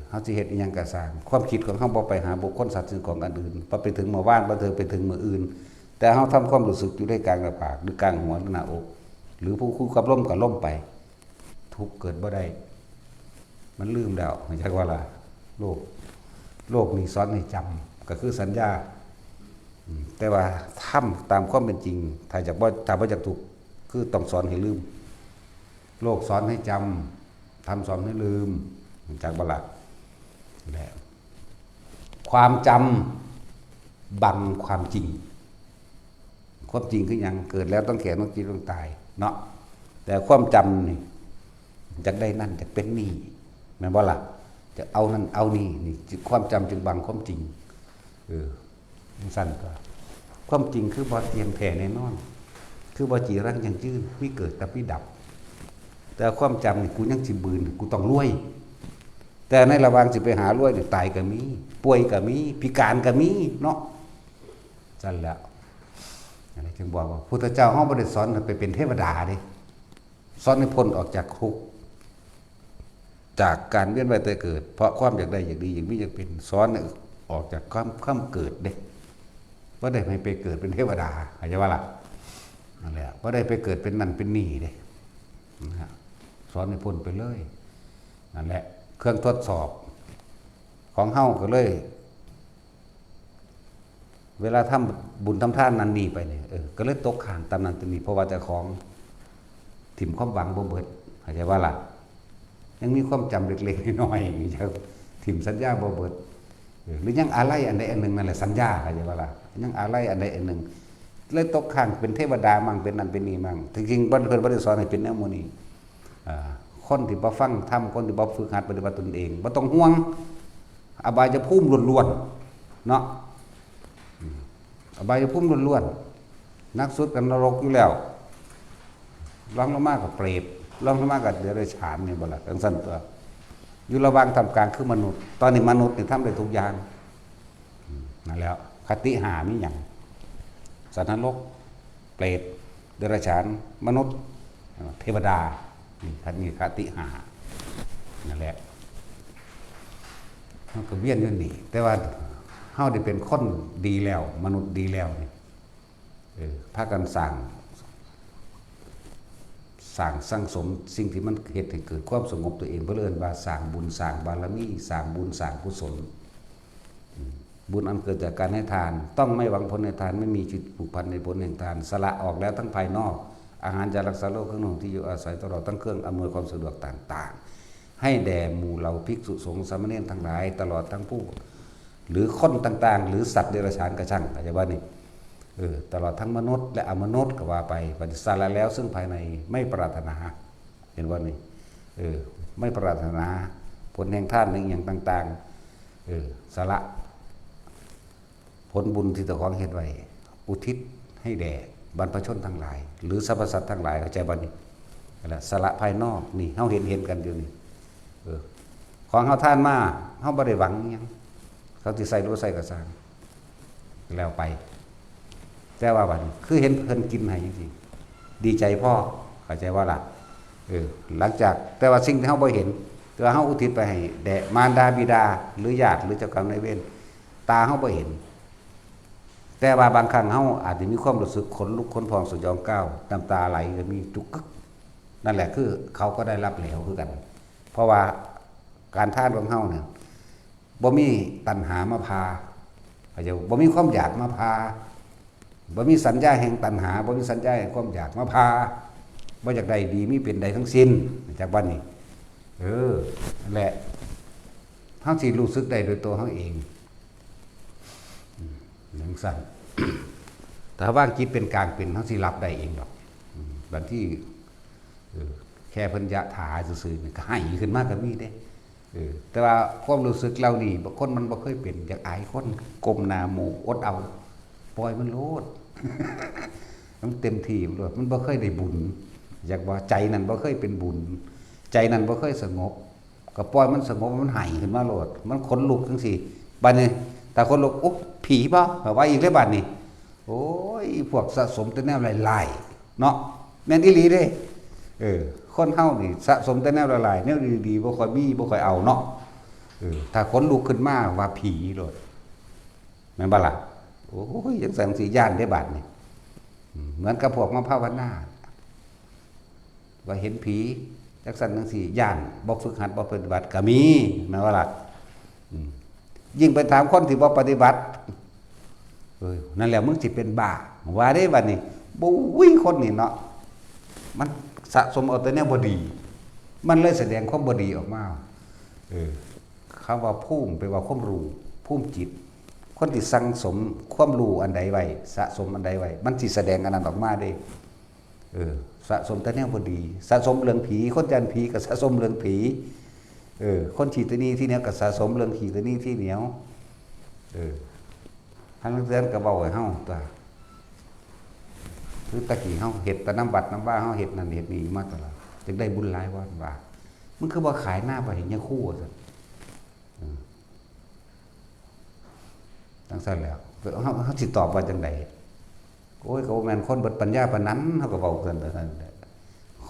เฮาสิเฮ็ดอีหยังก็สร้างความคิดของเฮาบ่ไปหาบุคคลสัตว์สิ่งของอันอื่นบ่ไปถึงเมื่อวานบ่ไปถึงมื้ออื่นแต่เฮาทำความรู้สึกอยู่ในกลางหน้าผากหรือกลางหัวหรือหน้าอกหรือผู้คู่กับลมก็ล่มไปทุกเกิดบ่ได้มันลืมแล้วไม่ใช่ว่าล่ะโลกนี่สอนให้จำก็คือสัญญาแต่ว่าทำตามความเป็นจริงถ้าบ่จากถูกคือต้องสอนให้ลืมโลกสอนให้จำทำสอนให้ลืมจากบ่ล่ะแล้วความจำบังความจริงความจริงคือหยังเกิดแล้วต้องแก่ต้องกินต้องตายเนาะแต่ความจำนี่อยากได้นั่นอยากเป็นนี่แม่นบ่ล่ะจะเอานั่นเอานี่ความจำจึงบังความจริงสั้นก็ความจริงคือบ่เที่ยงแท้แน่นอนคือบ่จีรังยั่งยืนมีเกิดกับมีดับแต่ความจำนี่กูยังสิบืนกูต้องรวยแต่ในระหว่างสิไปหารวยนี่ตายก็มีป่วยก็มีพิการก็มีเนาะสั่นแล้วอะไรจึงบอกว่าพุทธเจ้าเฮาบ่ได้สอนให้ไปเป็นเทวดาเด้สอนให้พ้นออกจากทุกข์จากการเวียนว่ายตายเกิดเพราะความอยากได้อยากดีอยากมีอยากเป็นสอนให้ออกจากความเกิดเด้บ่ได้ให้ไปเกิดเป็นเทวดาเข้าใจว่าล่ะนั่นแหละบ่ได้ไปเกิดเป็นนั่นเป็นนี่เด้นะฮะสอนให้พ้นไปเลยนั่นแหละ เครื่องทดสอบของเฮาก็เลยเวลาทำบุญทำทานนั้นนี่ไปเนี่ยก็เลยตกข้างตามนั้นตามนี้เพราะว่าเจ้าของถิ่มความหวังบ่เบิดเข้าใจว่าล่ะยังมีความจำเล็กๆน้อยๆอยู่ถิ่มสัญญาบ่เบิดหรือยังอะไรอันใดอันหนึ่งนั่นแหละสัญญาเข้าใจว่าล่ะยังอะไรอันใดอันหนึ่งเลยตกข้างเป็นเทวดามั่งเป็นนั่นเป็นนี่มั่งจริงๆเพิ่นบ่ได้สอนให้เป็นแนวโมนี้คนที่บ่ฟังธรรมคนที่บ่ฝึกหัดปฏิบัติตนเองบ่ต้องห่วงอบายภูมิล้วนๆเนาะอบายภูมิล้วนๆนักสุดกันนรกอยู่แล้วรองลงมากับเปรตรองลงมากับเดรัจฉานนี่บ่ล่ะจังซั่นตัวอยู่ระหว่างทำกลางคือมนุษย์ตอนนี้มนุษย์นี่ทำได้ทุกอย่างนั่นแล้วคติหามีหยังสัตว์นรกเปรตเดรัจฉานมนุษย์เทวดานี่คติหานั่นแหละมันก็เวียนอยู่นี่แต่ว่าเฮาได้เป็นคนดีแล้วมนุษย์ดีแล้วนี่พากันสร้างสร้างสมสิ่งที่มันเฮ็ดให้เกิดความสงบตัวเองเพื่อเอิ้นว่าสร้างบุญสร้างบารมีสร้างบุญสร้างกุศลบุญอันเกิดจากการให้ทานต้องไม่หวังผลในทานไม่มีจิตผูกพันในผลแห่งทานสละออกแล้วทั้งภายนอกอาหารยารักษาโรคเครื่องนุ่งที่อยู่อาศัยตลอดทั้งเครื่องอำนวยความสะดวกต่างๆให้แด่หมู่เหล่าภิกษุสงฆ์สามเณรทั้งหลายตลอดทั้งผู้หรือคนต่างๆหรือสัตว์เดรัจฉานกระชั่งอาจจะว่านี่ตลอดทั้งมนุษย์และอมนุษย์ก็ว่าไปปฏิสละแล้วซึ่งภายในไม่ปรารถนาเห็นว่านี่ไม่ปรารถนาผลแห่งทานในอย่างต่างๆสละผลบุญที่ตะของเฮ็ดไว้อุทิศให้แด่บรรพชนทั้งหลายหรือสรรพสัตว์ทั้งหลายเข้าใจบ่นี่นั่นแหละสละภายนอกนี่เฮาเห็นกันอยู่นี่ของเฮาทานมาเฮาบ่ได้หวังหยังเขาสิใส่รู้ใส่ก็สร้างแล้วไปแต่ว่าบัดนี้คือเห็นเพิ่นกินให้จังซี่ดีใจพ่อเข้าใจว่าล่ะหลังจากแต่ว่าสิ่งที่เฮาบ่เห็นแต่ว่าเฮาอุทิศไปให้แด่มารดาบิดาหรือญาติหรือเจ้ากรรมนายเวรตาเฮาบ่เห็นแต่ว่าบางครั้งเฮาอาจจะมีความรู้สึกขนลุกขนพองสยองก้าวน้ำตาไหลก็มีจุกกึกนั่นแหละคือเขาก็ได้รับแล้วคือกันเพราะว่าการทานของเฮาเนี่ยบ่มีตัณหามาพาเข้าใจบ่มีความอยากมาพาบ่มีสัญญาแห่งตัณหาบ่มีสัญญาแห่งความอยากมาพาบ่อยากได้ดีมีเป็นใดทั้งสิ้นจากวันนี้นั่นแหละเฮาสิรู้สึกได้โดยตัวเฮาเองอย่างสั้นถ้าว่างจิตเป็นกลางเป็นเฮาสิรับได้เองดอกบางที่แค่เพิ่นยะถาซื่อๆก็ให้ขึ้นมาก็มีเด้แต่ว่าความรู้สึกเรานี่บางคนมันบ่เคยเป็นอยากอายคนกลมหน้าหมู่อดเอาปล่อยมันโลด มันเต็มที่มันโลดมันบ่เคยได้บุญอยากว่าใจนั้นบ่เคยเป็นบุญใจนั้นบ่เคยสงบก็ปล่อยมันสงบมันให้ขึ้นมาโลดมันขนลุกจังซี่บัดนี้แต่คนลุกอุ๊บผีบ่ว่าอีกแล้วบัดนี้โอ้ยพวกสะสมแต่แนวหลายๆเนาะแม่นอีหลีเด้คนเฮานี่สะสมแต่แนวหลายๆแนวดีๆบ่ค่อยมีบ่ค่อยเอาเนาะถ้าคนลุกขึ้นมาว่าผีโลดแม่นบ่ล่ะโอ้ยจังซั่นสิย่านได้บัดนี้เหมือนกับพวกมาภาวนาว่าเห็นผีจังซั่นจังซี่ย่านบ่ฝึกหัดบ่ปฏิบัติก็มีแม่นบ่ล่ะยิ่งไปถามคนที่บ่ปฏิบัตินั่นแหละมึงสิเป็นบ้าว่าได้บัดนี้บ่อุ้ยคนนี่เนาะมันสะสมเอาแต่แนวบ่ดีมันเลยแสดงความบ่ดีออกมาคำว่าภูมิแปลว่าความรู้ภูมิจิตคนที่สั่งสมความรู้อันใดไว้สะสมอันใดไว้มันสิแสดงอันนั้นออกมาได้สะสมแต่แนวบ่ดีสะสมเรื่องผีคนจันผีก็สะสมเรื่องผีคนฉีดตัวนี้ที่เหนียวก็สะสมเรื่องฉีดตัวนี้ที่เหนียวท่านเตือนก็เว้าให้เฮาตัวคือตะกี้เฮาเฮ็ดแต่น้ำบัดน้ำบ้าเฮาเฮ็ดนั่นเฮ็ดนี่มาตลอดจึงได้บุญหลายว่ามันคือบ่ขายหน้าไปเห็นยาคู่ซั่นจังซั่นแล้วเฮาสิตอบว่าจังได๋โอ้ยก็บ่แม่นคนเบิดปัญญาปานนั้นเฮาก็เว้าซั่น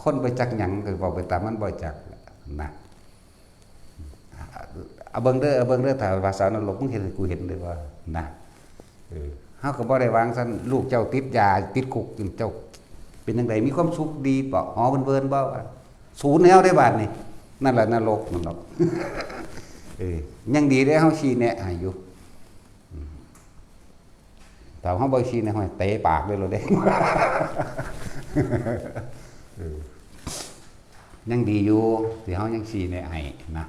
คนไปจักหยังก็เว้าไปตามมันบ่จักนะเอาเบิ่งเด้อถ้าภาษานรกมึงเห็นกูเห็นเลยว่านะเฮาก็บ่ได้วางซั่นลูกเจ้าติดยาติดคุกเจ้าเป็นจังไดมีความสุขดีบ่หอเบิ่นๆบ่ศูนย์แล้วได้บาดนี่ นั่นแหละนรกมันหรอกยังดีได้เฮาชี้แนะให้อยู่แต่เฮาบ่ชี้แนะให้เตะปากเลยโลดเด้ยังดีอยู่ที่เฮายังชี้แนะให้นะ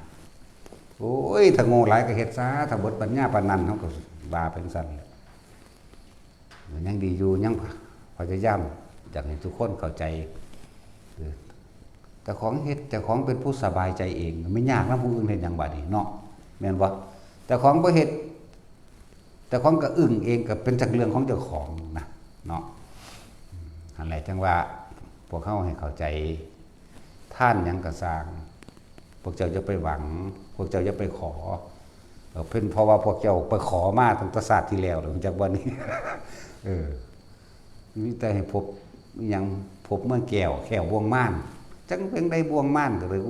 โอ้ยถ้าโง่หลายก็เฮ็ดซะถ้าเบิดปัญญาปานนั้นเฮาก็ว่าเป็นซั่นแหละยังดีอยู่ยังพยายามอยากให้ทุกคนเข้าใจแต่ของเฮ็ดแต่ของเป็นผู้สบายใจเองไม่ยากนะผู้อื่นเฮ็ดหยังบัดนี้เนาะแม่นบ่แต่ของบ่เฮ็ดแต่ของก็อึ้งเองก็เป็นจักเรื่องของเจ้าของนะเนาะอันแหละจังว่าพวกเขาให้เข้าใจท่านหยังก็สร้างพวกเจ้าจะไปหวังพวกเจ้าจะไปขอเพิ่นเพราะว่าพวกเจ้าไปขอมาตั้งแต่ศาสตร์ที่แล้วหลังจากวันนี้มีแต่ให้พบยังพบเมื่อแก้วบวงม่านจังเพิ่งได้บวงม่านก็เลย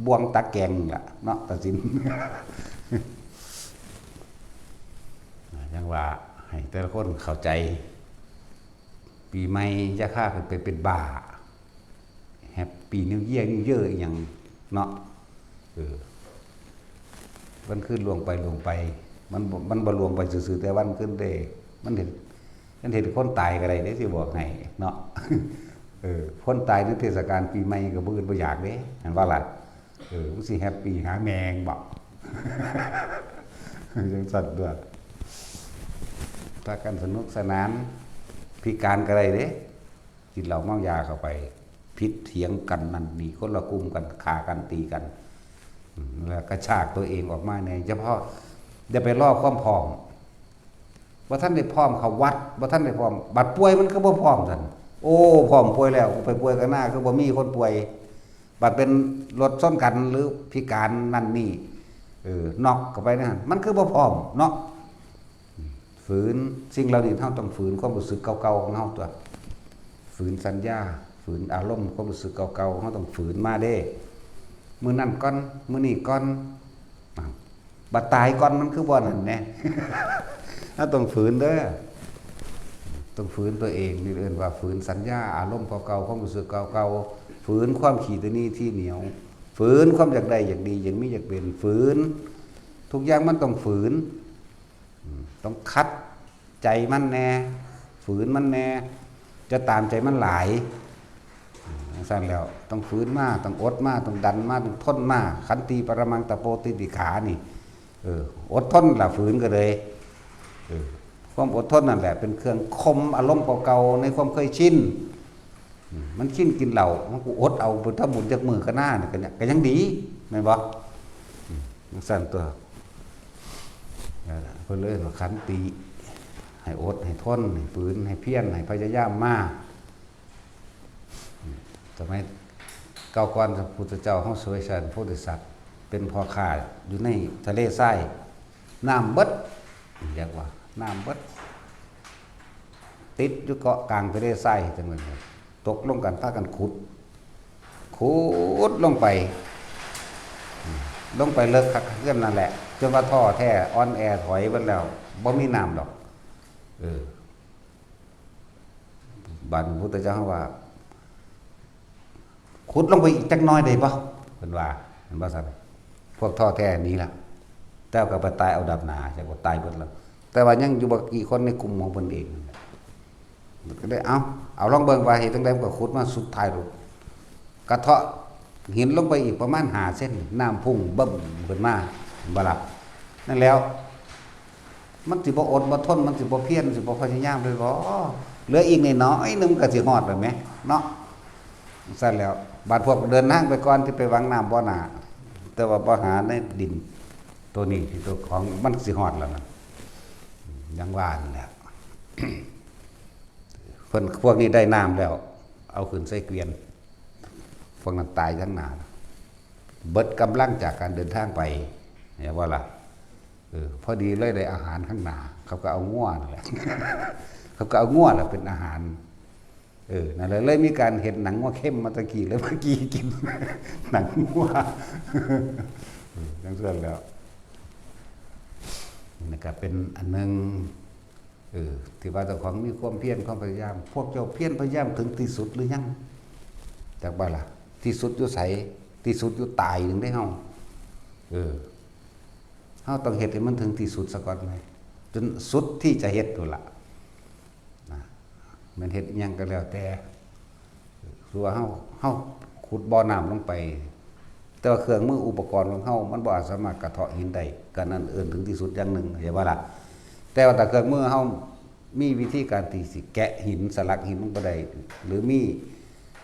บวงตะแกงล่ะเนาะตัดสินยังว่าให้แต่ละคนเข้าใจปีใหม่จะฆ่าไปเป็นบ้าแฮปปี้นิวเยียร์นิวเยอร์อย่างเนาะวันขึ้นลวงไปมันบ่ลวงไปซื่อๆแต่วันขึ้นได้มันเห็นคนตายก็ได้ได้สิบอกให้เนาะคนตายในเทศกาลปีใหม่ก็บ่อื่นบ่อยากเด้เห็นว่าล่ะมันสิแฮปปี้หาแมงบ่จังซั่นด้วยถ้ากันสนุกสนานพิการก็ได้เด้กินเหล้าเมายาเข้าไปพิษเถียงกันนั่นนี่คนละกลุ่มกันฆ่ากันตีกันแล้วกระชากตัวเองออกมาในเฉพาะอย่าไปล่อความพร้อมว่าท่านได้พร้อมเขาวัดว่าท่านได้พร้อมบัดป่วยมันก็บ่พร้อมท่านโอ้พร้อมป่วยแล้วไปป่วยกันหน้าคือบ่มีคนป่วยบัดเป็นรถซ้อนกันหรือพิการนั่นนี่น็อกเข้าไปนั่นมันคือบ่พร้อมเนาะฝืนสิ่งเหล่านี้เฮาต้องฝืนความรู้สึกเก่าๆของเฮาตัวฝืนสัญญาฝืนอารมณ์ความรู้สึกเก่าๆเฮาต้องฝืนมาเด้มื้อนั้นก่อนมื้อนี้ก่อนบัดตายก่อนมันคือบ่นั่นแน่ถ้าต้องฝืนเด้อต้องฝืนตัวเองนี่เรียกว่าฝืนสัญญาอารมณ์เก่าๆความรู้สึกเก่าๆฝืนความขี้ตัวนี้ที่เหนียวฝืนความอยากได้อยากดีอยากมีอยากเป็นฝืนทุกอย่างมันต้องฝืนต้องคัดใจมันแน่ฝืนมันแน่จะตามใจมันหลายสั่นแล้วต้องฝืนมาต้องอดมาต้องดันมาต้องทนมาขันติปรมังตะโปติติขานี่อดทนล่ะฝืนก็เลยความอดทนนั่นแหละเป็นเครื่องคมอารมณ์เก่าๆในความเคยชินมันชินกินเหล้ามันกูอดเอาถ้าบุญจากมือก็หน้าเนี่ยก็ยังดีแม่นบ่สั่นตัวเพิ่นเลยว่าขันติให้อดให้ทนให้ฝืนให้เพียรให้พยายามมาทำไมเก่าก่อนพระพุทธเจ้าเฮาสวยชันโพธิสัตว์เป็นพ่อข้าอยู่ในทะเลทรายน้ำเบิดเรียกว่าน้ำเบิดติดอยู่เกาะกลางทะเลทรายจังเลยตกลงกันพากันขุดลงไปเลิกคักเกินนั่นแหละจนว่าท่อแท้อ่อนแอถอยเบิดแล้วบ่มีน้ำดอกบัดพุทธเจ้าว่าขุดลงไปอีกจักน้อยได้บ่เพิ่นว่าเห็นบ่ซั่นพวกท่อแท้นี้ล่ะแต่ก็ไปตายเอาดับหนาจักว่าตายเบิดแล้วแต่ว่ายังอยู่บ่กี่คนในกลุ่มของเพิ่นเองก็ได้เอาลองเบิ่งว่าเฮ็ดจังได๋ก็ขุดมาสุดท้ายโลดกระเทาะหินลงไปอีกประมาณ5เส้นน้ำพุ่งบึ้มขึ้นมาบ่ล่ะนั่นแล้วมันสิบ่อดบ่ทนมันสิบ่เพียรสิบ่พยายามเลยบ่เหลืออีกน้อยนึงก็สิฮอดแล้วแหมเนาะซั่นแล้วบาดพวกเดินทางไปก่อนที่ไปวังน้ำบ่อนาแต่ว่าบ่หาในดินตัวนี้ที่ตัวของมันสิฮอดแล้วนะยังว่านั่นแหละ เพิ่นพวกนี้ได้น้ำแล้วเอาขึ้นใส่เกวียนพวกนั้นตายทั้งหนาเบิดกำลังจากการเดินทางไปเนี่ยว่าล่ะพอดีเลยได้อาหารข้างหน้าเขาก็เอาง่วนั่นแหละ เขาก็เอาง่วแหละเป็นอาหารนั่นเลยมีการเห็นหนังง่วเข้มมาตะกี้แล้วเมื่อกี้กิน หนังง่วทั้งส่วนแล้วนี่ก็เป็นอันนึงที่ว่าเจ้าของมีความเพียรความพยายามพวกเจ้าเพียรพยายามถึงที่สุดหรือยังจากบ้านล่ะที่สุดอยู่ไส ที่สุดอยู่ตายถึงได้เฮาเฮาต้องเฮ็ดให้มันถึงที่สุดซะก่อนไหมจนสุดที่จะเฮ็ดนั่นล่ะนะมันเฮ็ดอิหยังก็แล้วแต่คือว่าเฮาขุดบ่อน้ำลงไปแต่ว่าเครื่องมืออุปกรณ์ของเฮามันบ่อาจสามารถกระเทาะหินได้ก็นั่นเอิ้นถึงที่สุดอย่างหนึ่งเห็นบ่ล่ะแต่ว่าถ้าเครื่องมือเฮามีวิธีการที่สิแกะหินสลักหินลงไปได้หรือมี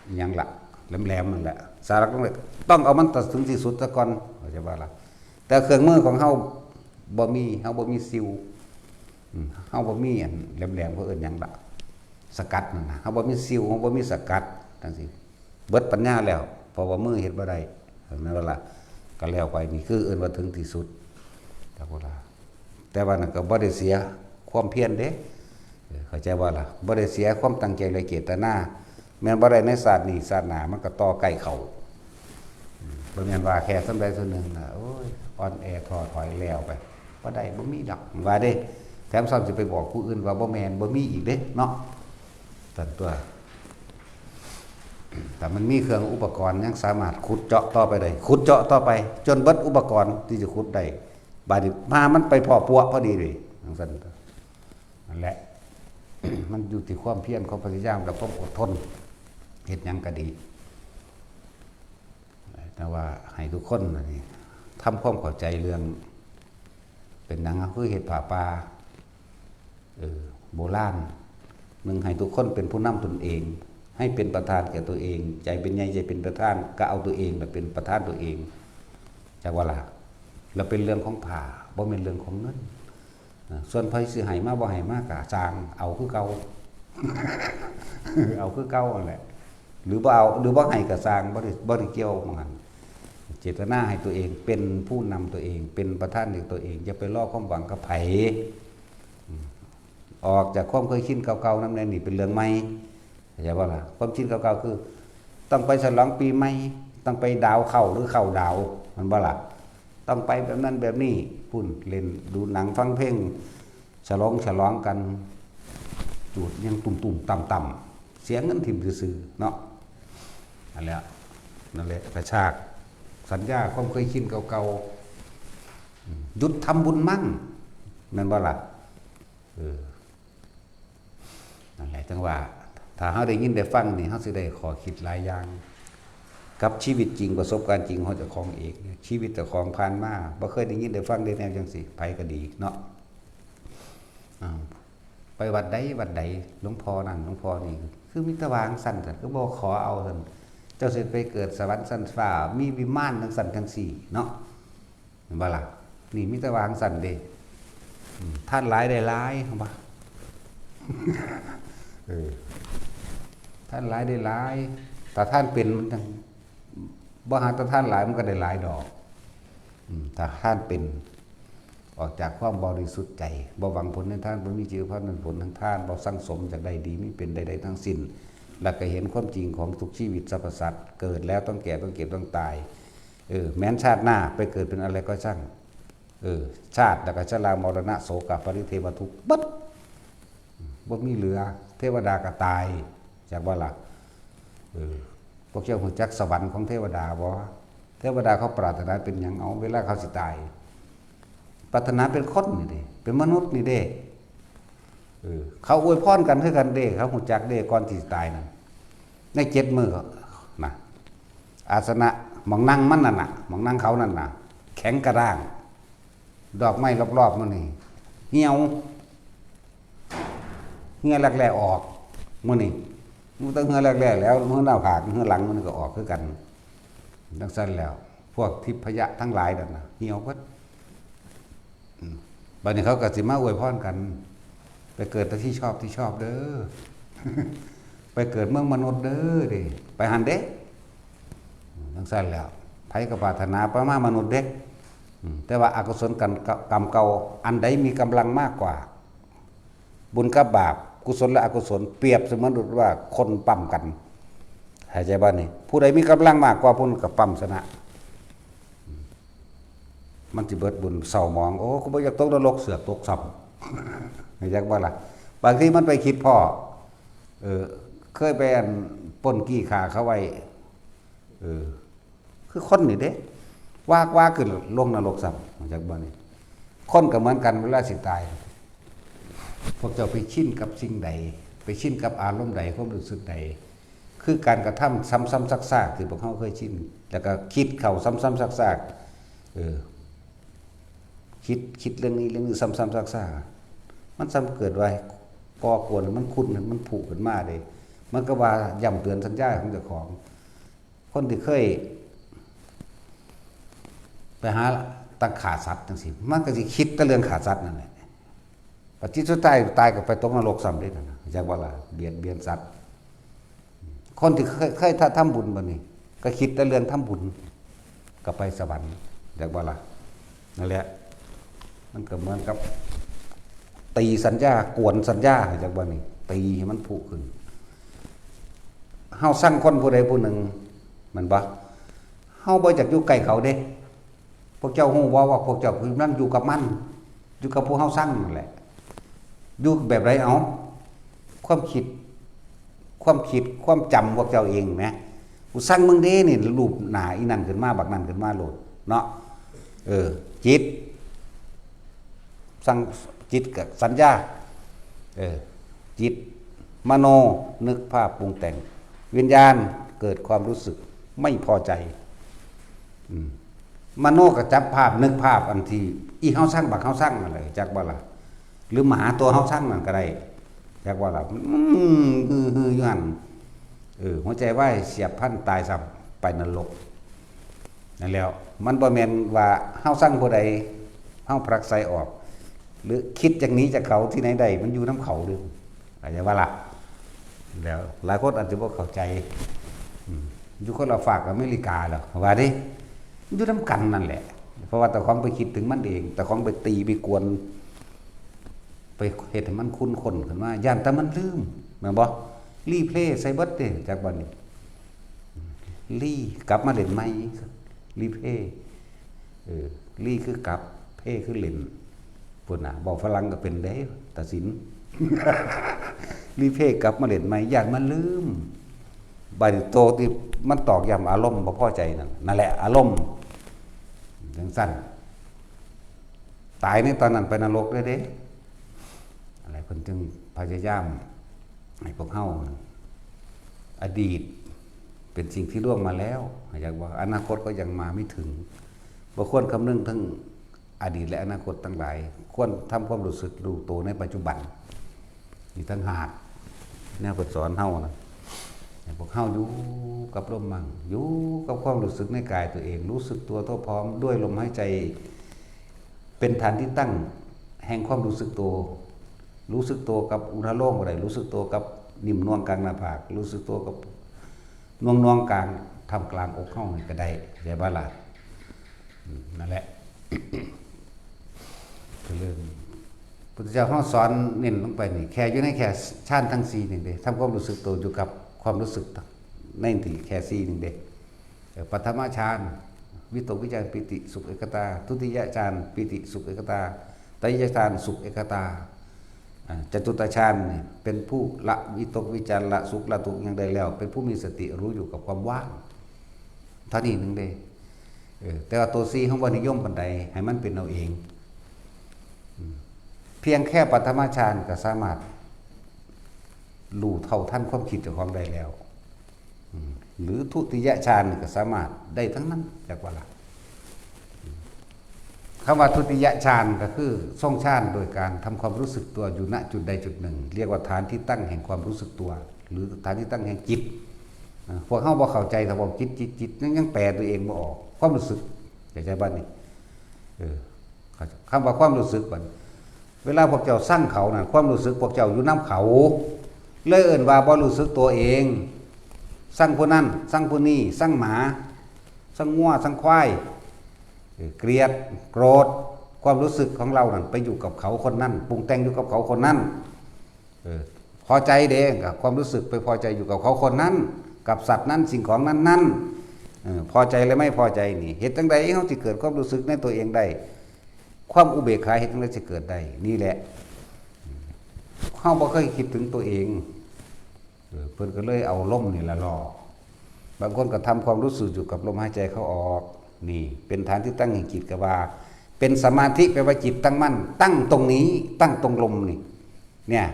อิหยังล่ะแหลมๆนั่นแหละสลักลงไปต้องเอามันถึงที่สุดซะก่อนเข้าใจบ่ล่ะแต่เครื่องมือของเฮาบ่มีเฮาบ่มีซิลเฮาบ่มีอันแหลมๆเขาเอิ้นหยังล่ะสกัดนั่นน่ะเฮาบ่มีซิลเฮาบ่มีสกัดจังซี่เบิดปัญญาแล้วเพราะว่ามือเฮ็ดบ่ได้นั่นล่ะก็แล้วไปนี่คือเอิ้นว่าถึงที่สุดแต่ว่านั่นก็บ่ได้เสียความเพียรเด้เข้าใจว่าล่ะบ่ได้เสียความตั้งใจและเจตนาแม่นบ่ได้ในศาสตร์นี้ศาสตร์หน้ามันก็ต่อใกล้เข้าบ่แม่นว่าแค่สำใดส่วนหนึ่งน่ะโอ้ยอ่อนแอท้อถอยแล้วไปบ่ได้บ่มีดอกว่าเด้แถมซ้ำสิไปบอกผู้อื่นว่าบ่แม่นบ่มีอีกเด้เนาะตันตัวแต่มันมีเครื่องอุปกรณ์ยังสามารถขุดเจาะต่อไปได้ขุดเจาะต่อไปจนเบิดอุปกรณ์ที่จะขุดได้บาดนี้มามันไปพอปัวพอดีเลยจังซั่นนั่นแหละ มันอยู่ที่ความเพียรความพยายามและความอดทนเฮ็ดหยังก็ดีแต่ว่าให้ทุกคนนี่ทำความเข้าใจเรื่องเป็นหนังคือเฮ็ดผ้าป่าโบราณหนึ่งให้ทุกคนเป็นผู้นำตนเองให้เป็นประธานแก่ตัวเองใจเป็นใหญ่ใจเป็นประธานก็เอาตัวเองมาเป็นประธานตัวเองจากว่าล่ะแล้วเป็นเรื่องของผ้าบ่เป็นเรื่องของเงินส่วนไผสิให้มาบ่ให้มาก็สร้างเอาคือเก่า เอาคือเก่านั่นแหละหรือบ่เอาหรือบ่ให้ก็สร้างบ่ได้เกี่ยวมันเจตนาให้ตัวเองเป็นผู้นำตัวเองเป็นประธานในตัวเองอย่าไปล่อความหวังกับไผออกจากความเคยชินเก่าๆนั่นแหละนี่เป็นเรื่องใหม่เข้าใจบ่ล่ะความชินเก่าๆคือต้องไปฉลองปีใหม่ต้องไปดาวเข้าหรือเข้าดาวมันบ่ล่ะต้องไปแบบนั้นแบบนี้พุ่นเล่นดูหนังฟังเพลงฉลองกันจูดยังตุ่มๆต่ำๆเสียเงินถิ่มซื่อๆเนาะนั่นแหละกระชากสัญญาความเคยชินเก่าๆหยุดทำบุญมั่งนั่นบ่ล่ะนั่นแหละจังว่าถ้าเฮาได้ยินได้ฟังนี่เฮาสิได้ขอคิดหลายอย่างกับชีวิตจริงประสบการณ์จริงของเจ้าของเองชีวิตเจ้าของผ่านมาบ่เคยได้ยินได้ฟังได้แนวจังซี่ไปก็ดีเนาะไปวัดใดหลวงพ่อนั่นหลวงพ่อนี่คือมิตรวางสั่นแต่ก็บ่ขอเอาซั่นเจ้าสิไปเกิดสวรรค์ชั้นฟ้ามีวิมานจังสั่นจังซี่เนาะเห็นบ่ล่ะนี่มิตรวางสั่นเด้ท่านหลายได้หลายเห็นบ่ ท่านหลายได้หลายแต่ท่านเป็นมันจังบ่หาแต่ท่านหลายมันก็ได้หลายดอกถ้าท่านเป็นออกจากความบริสุทธิ์ใจบ่หวังผลในท่านบ่มีจือพระนั้นผลทั้งท่านบ่สั่งสมจากใดดีมีเป็นใดๆทั้งสิ้นแล้วก็เห็นความจริงของทุกชีวิตสรรพสัตว์เกิดแล้วต้องแก่ต้องเก็บต้องตายแม้นชาติหน้าไปเกิดเป็นอะไรก็ช่างชาติแล้วก็ชรามรณะโศกปริเทวทุกข์บัดบ่มีเหลือเทวดาก็ตายจากว่าล่ะพวกเจ้าหูจักสวรรค์ของเทวดาบ่เทวดาเขาปรารถนาเป็นหยังเอาเวลาเขาสิตายปรารถนาเป็นคนนี่เด้เป็นมนุษย์นี่เด้เขาอวยพรกันคือกันเด้เขาหูจักเด้ก่อนที่สิตายนั่นใน7มื้อน่ะอาสนะหม่องนั่งมันนั่นน่ะหม่องนั่งเขานั่นน่ะแข็งกระด้างดอกไม้รอบๆมันนี่เหี่ยวเงื่อแรกๆออกมื้อนี้มันต้องเงื่อแรกๆแล้วมื้อหน้าผากมื้อหลังมันก็ออกคือกันดังนั้นแล้วพวกทิพยะทั้งหลายนั่นน่ะเหี่ยวเบิดบัดนี้เขาก็สิมาอวยพรกันไปเกิดที่ชอบเด้อ ไปเกิดเมืองมนุษย์เด้อดิไปหันเด้ดังนั้นแล้วไผก็ปรารถนาไปมามนุษย์เด้แต่ว่าอกุศลกรรมเก่าอันใดมีกำลังมากกว่าบุญกับบาปกุศลและอกุศลเปรียบเสมือนว่าคนปั้มกันหายใจบ้านนี่ผู้ใดมีกำลังมากกว่าผู้นั้นก็ปั้มชนะมันสิเบิดบุญเศร้าหมองโอ้กูบ่อยากตกนรกเสือกตกซ้ำหายใจบ่ล่ะบางทีมันไปคิดพ่อเคยไปปล้นกี้ขาเขาไว้เค คือคนนี่เด้ว่าขึ้นลงนรกซ้ำจากบ่นี่คนก็เหมือนกันเวลาสิตายพวกเจ้าไปชินกับสิ่งใดไปชินกับอารมณ์ใดความรู้สึกใดคือการกระทำซ้ำๆซากๆที่พวกเขาเคยชินแล้วก็คิดเข้าซ้ำๆซากๆคิดเรื่องนี้ซ้ำๆซากๆมันซ้ำเกิดไว้ก่อกวนมันคุ้นมันผูกขึ้นมาเลยมันก็ว่าย้ำเตือนสัญญาของเจ้าของคนที่เคยไปหาตั้งขาสัตว์จังสิมันก็สิคิดแต่เรื่องขาสัตว์นั่นแหละปัจจุบันตายก็ไปตกนรกซ้ำได้นะจากว่าล่ะเบียนสัตว์คนที่เคยทำบุญบ่นี่ก็คิดแต่เรื่องทำบุญก็ไปสวรรค์จากว่าล่ะนั่นแหละมันก็เหมือนกับตีสัญญากวนสัญญาจากว่านี่ตีให้มันผุขึ้นเฮาสร้างคนผู้ใดผู้หนึ่งมันบ่เฮาบ่จักอยู่ใกล้เขาเด้พวกเจ้าฮู้ว่าพวกเจ้าคือนั่งอยู่กับมันอยู่กับผู้เฮาสร้างนั่นแหละอยู่แบบไรเอาความคิดความจำพวกเจ้าเองแหมกูสร้างมึงเด้นี่รูปหน้าอีนั่นขึ้นมาบักนั่นขึ้นมาโลดเนาะจิตสร้างจิตกับสัญญาจิตมโนนึกภาพปรุงแต่งวิญญาณเกิดความรู้สึกไม่พอใจมโนก็จับภาพนึกภาพอันที่อีเฮาสร้างบักเฮาสร้างอะไรจักบ่ล่ะหรือหมาตัวเฮาสร้างนั่นก็ได้จักบ่ล่ะอยู่หั่นหัวใจวายเสียบพันตายซ้ำไปนรกนั่นแล้วมันบ่แม่นว่าเฮาสร้างผู้ใดเฮาผลักไสออกหรือคิดจากนี้จากเขาที่ไหนใดมันอยู่น้ำเขาด้วยอะไรว่าล่ะแล้วหลายคนอาจจะบ่เข้าใจอยู่คนเราฝากอเมริกาแล้วว่าดิอยู่น้ำกันนั่นแหละเพราะว่าแต่ของไปคิดถึงมันเองแต่ของไปตีไปกวนไปเหตุให้มันคุ้นคนขึ้นมาย่านแต่มันลืมแม่นบ่รีเพลย์ใส่เบิดเด้จากบัดนี้กลับมาเล่นใหม่รีเพลย์รีคือกลับเพลย์คือเล่นพุ่นน่ะบอกฝรั่งก็เป็นเด้ตัดสิน รีเพย์กลับมาเล่นใหม่ย่านมันลืมบัดโตที่มันตอกย้ำอารมณ์บ่พอใจนั่นแหละอารมณ์จังซั่นตายในตอนนั้นไปนรกเลยเด้อะไรเพิ่นจึงพยายามให้พวกเฮาอดีตเป็นสิ่งที่ล่วงมาแล้วอยากว่าอนาคตก็ยังมาไม่ถึงบ่ควรคำนึงถึงอดีตและอนาคตทั้งหลายควรทำความรู้สึกรู้ตัวในปัจจุบันนี่ทั้งหากแนวเพิ่นสอนเฮานะให้พวกเฮาอยู่กับลมมั่งอยู่กับความรู้สึกในกายตัวเองรู้สึกตัวทั่วพร้อมด้วยลมหายใจเป็นฐานที่ตั้งแห่งความรู้สึกตัวกับอุณหโลมก็ได้รู้สึกตัวกับนิ่มนวลกลางหน้าผากรู้สึกตัวกับนวลกลางทำกลางอกเฮาก็ได้ได้บ่ล่ะนั่นแหละเรื่องพุทธเจ้าเขาสอนเน้นลงไปนี่แค่อยู่ในแค่ชาติทั้ง4นี่เด้ทำความรู้สึกตัวอยู่กับความรู้สึกในที่แค่4นี่เด้ปฐมฌานวิตกวิจารปิติสุขเอกตาทุติยฌานปิติสุขเอกตาตติยฌานสุขเอกตาจตุตฌานนี่เป็นผู้ละวิตกวิจารละสุขละทุกข์อย่างใดแล้วเป็นผู้มีสติรู้อยู่กับความว่างเท่านี้นึงเด้แต่ว่าตัว4ของบ่นิยมปานใดให้มันเป็นเอาเองเพียงแค่ปฐมฌานก็สามารถรู้เท่าทันความคิดเจ้าของได้แล้วหรือทุติยฌานก็สามารถได้ทั้งนั้นจากว่าล่ะคำว่าทุติยฌานก็คือทรงฌานโดยการทำความรู้สึกตัวอยู่ณจุดใดจุดหนึ่งเรียกว่าฐานที่ตั้งแห่งความรู้สึกตัวหรือฐานที่ตั้งแห่งจิตพวกเฮาบ่เข้าใจถ้าบอกจิตยังแปลตัวเองบ่ออกความรู้สึกเข้าใจบ้านนี้คำว่าความรู้สึกบัดเวลาพวกเจ้าสร้างเขาน่ะความรู้สึกพวกเจ้าอยู่น้ำเขาเลยเอิ้นว่าบ่รู้สึกตัวเองสร้างผู้นั้นสร้างผู้นี้สร้างหมาสร้างงัวสร้างควายเกลียดโกรธความรู้สึกของเรานั่นไปอยู่กับเขาคนนั้นปรุงแต่งอยู่กับเขาคนนั้นพอใจเด้กับความรู้สึกไปพอใจอยู่กับเขาคนนั้นกับสัตว์นั้นสิ่งของนั้นพอใจหรือไม่พอใจนี่เหตุจังใดเฮาสิเกิดความรู้สึกในตัวเองได้ความอุเบกขาเหตุจังใดสิเกิดได้นี่แหละเฮาบ่เคยคิดถึงตัวเองเพิ่นก็เลยเอาล่มนี่ละล่อ างคนก็ทำความรู้สึกอยู่กับลมหายใจเข้าออกนี่เป็นฐานที่ตั้งแห่งจิตก็ว่าเป็นสมาธิแปลว่าจิตตั้งมั่นตั้งตรงนี้ตั้งตรงลมนี่เนี่ย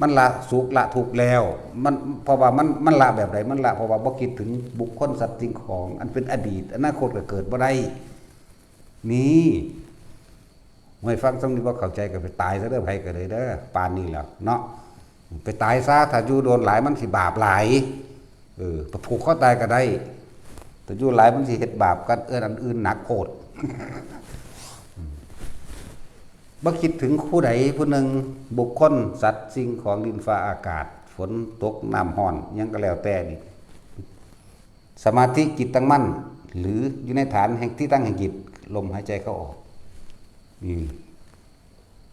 มันละสุขละทุกข์แล้วมันเพราะว่ามันละแบบไหนมันละเพราะว่าบ่คิดถึงบุคคลสัตว์สิ่งของอันเป็นอดีตอนาคตก็เกิดบ่ได้นี่ไม่ฟังสำนึกว่าเข้าใจก็ไปตายซะเด้อไผก็เลยเด้อปานนี้แล้วเนาะไปตายซะถ้าอยู่โดนหลายมันสิบาปหลายผูกคอตายก็ได้แต่อยู่หลายมันสิเฮ็ดบาปกันอันอื่นหนักโพดบ่คิดถึงผู้ใดผู้หนึ่งบุคคลสัตว์สิ่งของดินฟ้าอากาศฝนตกน้ำห้อนยังก็แล้วแต่นี่สมาธิจิตตั้งมั่นหรืออยู่ในฐานแห่งที่ตั้งแห่งจิตลมหายใจเข้าออกนี่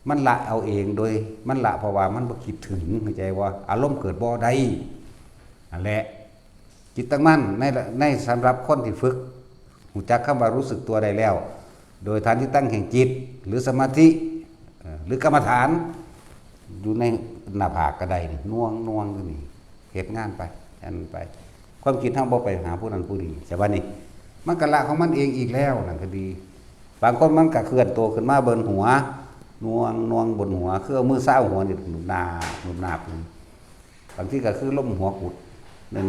มันละเอาเองโดยมันละเพราะว่ามันบ่คิดถึงเข้าใจว่าอารมณ์เกิดบ่ได้นั่นแหละจิตตั้งมั่นในสำหรับคนที่ฝึกรู้จักคำว่ารู้สึกตัวได้แล้วโดยฐานที่ตั้งแห่งจิตหรือสมาธิหรือกรรมฐานอยู่ในหน้าผากก็ได้น่วงนี่เหตุงานไปอันไปความคิดเฮาบ่ไปหาผู้นั้นผู้นี้ใช่ป่ะนี่มันก็ละของมันเองอีกแล้วนั่นก็ดีบางคนมันก็เคลื่อนตัวขึ้นมาเบิ่นหัวน่วงบนหัวคือเอามือซ้ายหัวนี่หนุนหน้าบางทีก็คือลมหัวกุด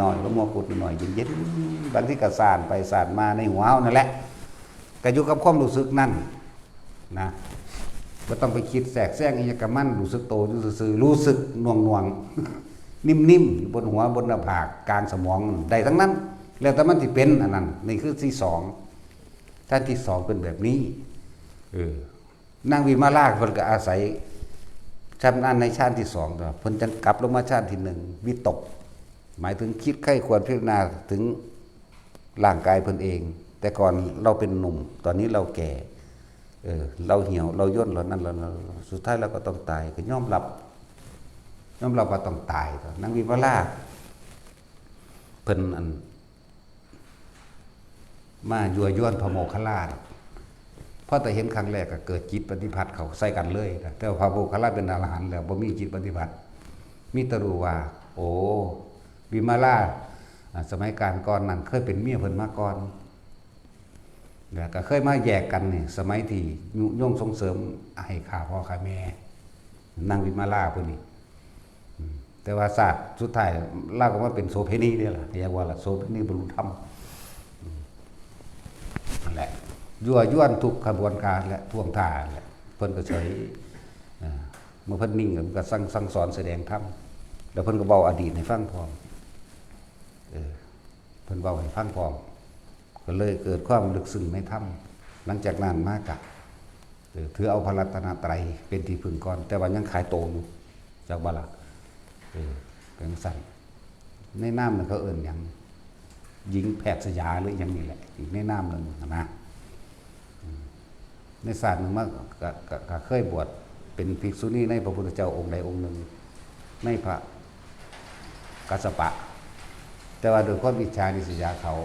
น้อยๆลมหัวกุดน้อยๆเย็นๆบางทีก็ซ่านไปซ่านมาในหัวเฮานั่นแหละก็อยู่กับความรู้สึกนั่นนะบ่ต้องไปคิดแทรกแซงอีหยังกับมันรู้สึกโตอยู่ซื่อๆรู้สึกน่วงๆนิ่มๆอยู่บนหัวบนหน้าผากกลางสมองได้ทั้งนั้นแล้วแต่มันสิเป็นอันนั้นนี่คือที่2ท่านที่2เป็นแบบนี้นางวิมาลาเพิ่นก็อาศัยชำนาญในชาติที่2ตัวเพิ่นจังกลับลงมาชาติที่1วิตกหมายถึงคิดใคร่ควรพิจารณาถึงร่างกายเพิ่นเองแต่ก่อนเราเป็นหนุ่มตอนนี้เราแก่เราเหี่ยวเราย่นเรานั่นเราสุดท้ายเราก็ต้องตายก็ยอมรับว่าต้องตายนางวิมาลาเพิ่นอันมายั่วยวนพระโมคคัลลานะพอแต่เห็นครั้งแรกก็เกิดจิตปฏิพัทธ์เขาใส่กันเลยนะแต่พระโมคคัลลาเป็นอรหันต์แล้วบ่มีจิตปฏิพัทธ์มีแต่รู้ว่าโอ้วิมาลาสมัยการก่อนนั้นเคยเป็นเมียเพิ่นมาก่อนแล้วก็เคยมาแยกกันนี่สมัยที่ยุยงส่งเสริมให้ฆ่าพ่อฆ่าแม่นางวิมาลาพุ่นนี่แต่ว่าศาสตร์สุดท้ายลาก็มาเป็นโสเภณีนี่ล่ะเรียกว่าล่ะโสเภณีบรรลุธรรมนั่นแหละยั่วยวนทุกขบวนการและท่วงท่าแหละเพิ่นก็ใช้เมื่อเพิ่นนิ่งก็สั่งสอนแสดงธรรมแล้วเพิ่นก็เว้าอดีตให้ฟังพร้อมเพิ่นเว้าให้ฟังพร้อมก็เลยเกิดความลึกซึ้งในธรรมหลังจากนั้นมากะถือเอาพระรัตนตรัยเป็นที่พึ่งก่อนแต่ว่ายังขายโตอยู่จากบ่ล่ะเป็นสั่นในน้ำมันเขาเอิ้นหยังหญิงแพทย์สยาหรือหยังนี่แหละอีกในน้ำนึงนะในศาสตร์นึงมาก็เคยบวชเป็นภิกษุณีในพระพุทธเจ้าองค์ใดองค์หนึ่งในพระกัสสปะแต่ว่าโดยความอิจฉาริษยาเขา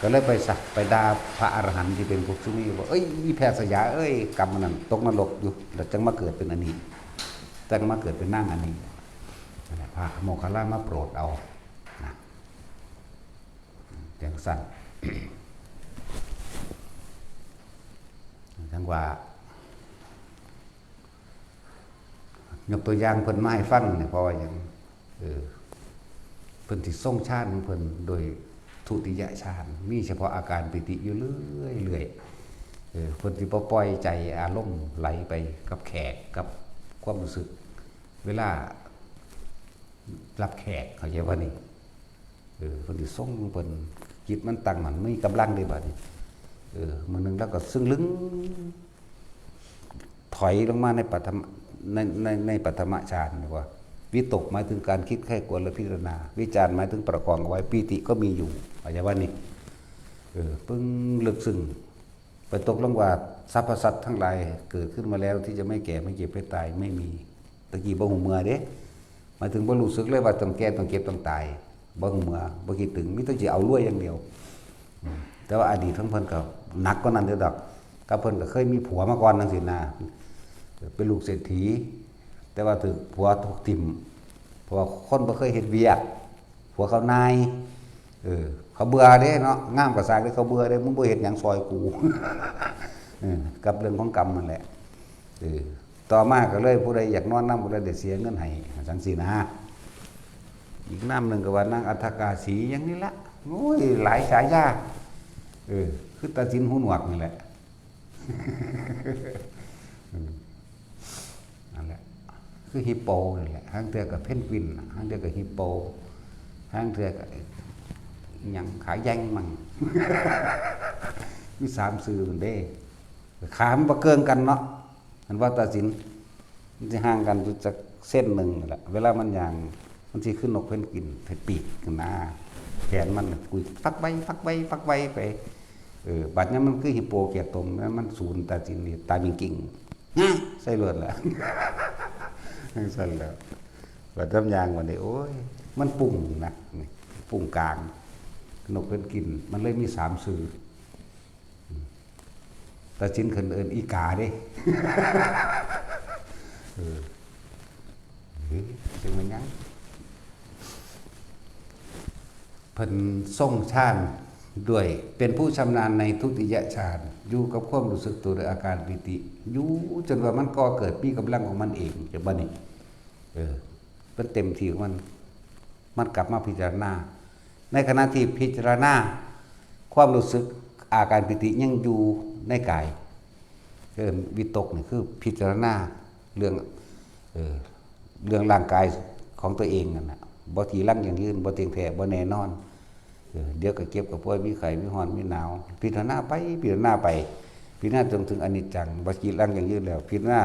ก็เลยไปสักไปด่าพระอรหันต์ที่เป็นภิกษุณีว่าเอ้ยอีแพทย์สยาเอ้ยกรรมนั้นตกนรกอยู่แล้วจังมาเกิดเป็นอันนี้จังมาเกิดเป็นนางอันนี้พระโมคคัลลามาโปรดเอานะอย่างสั้นจังว่ายกตัวอย่างเพิ่นมาให้ฟังเนี่ยเพราะว่าอย่างเพิ่นที่ทรงฌานของเพิ่นโดยทุติยฌานมีเฉพาะอาการปิติอยู่เรื่อยเพิ่นที่บ่ปล่อยใจอารมณ์ไหลไปกับแขกกับความรู้สึกเวลารับแขกเข้าใจว่านี่เพิ่นที่ทรงเพิ่นจิตมันตั้งมั่นมีกำลังได้บัดนี้มื้อนึงแล้วก็ซึ่งลึงถอยลงมาในปฐมในปฐมฌานว่าวิตกหมายถึงการคิดไข้ควรและพิจารณาวิจารหมายถึงประกอบเอาไว้ปีติก็มีอยู่เข้าใจว่านี่ปึ้งลึกซึ้งไปตกลงว่าสรรพสัตว์ทั้งหลายเกิดขึ้นมาแล้วที่จะไม่แก่ไม่เจ็บไม่ตายไม่มีตะกี้บ่หูเมื่อเด้หมายถึงบ่รู้สึกเลยว่าต้องแก่ต้องเก็บต้องตายบ่หูเมื่อบ่คิดถึงมีแต่สิเอารวยอย่างเดียวแต่ว่าอดีตทั้งเพิ่นก็หนักกว่านั้นเด้อดอกกับเพิ่นก็เคยมีผัวมาก่อนจังซี่นะเป็นลูกเศรษฐีแต่ว่าถูกผัวถูกทิ่มเพราะว่าคนบ่เคยเฮ็ดเวียกผัวเขานาย เขาเบื่อเด้เนาะงามกว่าสร้างเด้เขาเบื่อเด้มึงบ่เฮ็ดหยังซอยกู กับเรื่องของกรรมนั่นแหละต่อมาก็เลยผู้ใดอยากนอนน้ำผู้ใดได้เสียเงินให้จังซี่นะอีกน้ำหนึ่งก็ว่านางอัฏฐกาสีอย่างนี้ละโอ้ยหลายฉายาคือตาจินหูหนวกนี่แหละนั่นแหละคือฮิปโปนี่แหละห้างเทือกับเพนกวินห้างเทือกับฮิปโปห้างเทือกับอย่างขาแย่งมั่งมีสามสื่อมันเด้ขามประเกิงกันเนาะมันว่าตาจินมันจะห่างกันจากเส้นหนึ่งแหละเวลามันอย่างมันจะขึ้นนกเพนกวินไปปีกกันหน้าแขนมันกุยฟักใบไปบัดนี้มันคือฮิปโปเกียตมแล้วมันศูนย์ตาจินนี่ตามิงกิ่งใส่เลือดแหละใส่แล้วบัดทำยางวันนี้โอ้ยมันปุ่งนะปุ่งกลางนกเป็นกินมันเลยมีสามสื่อตาจินขึ้นเอินอีกาเด้จึงมันยังเพิ่นทรงฌานด้วยเป็นผู้ชำนาญในทุติยฌานอยู่กับความรู้สึกตัวโดยอาการปิติอยู่จนว่ามันก่อเกิดมีกำลังของมันเองจะบ่นี่เป็นเต็มที่ของมันกลับมาพิจารณาในขณะที่พิจารณาความรู้สึกอาการปิติยังอยู่ในกายวิตกนี่คือพิจารณาเรื่องร่างกายของตัวเองนั่นน่ะบ่ทีร่างอย่างยืนบ่เตียงแท้บ่แน่นอนเดี๋ยวก็เก็บกับป่วยมีไข้มีฮ้อนมีหนาวพิจารณาไปพิจารณาไปพิจารณาจนถึงอนิจจังบ่ทีร่างอย่างยืนแล้วพิจารณา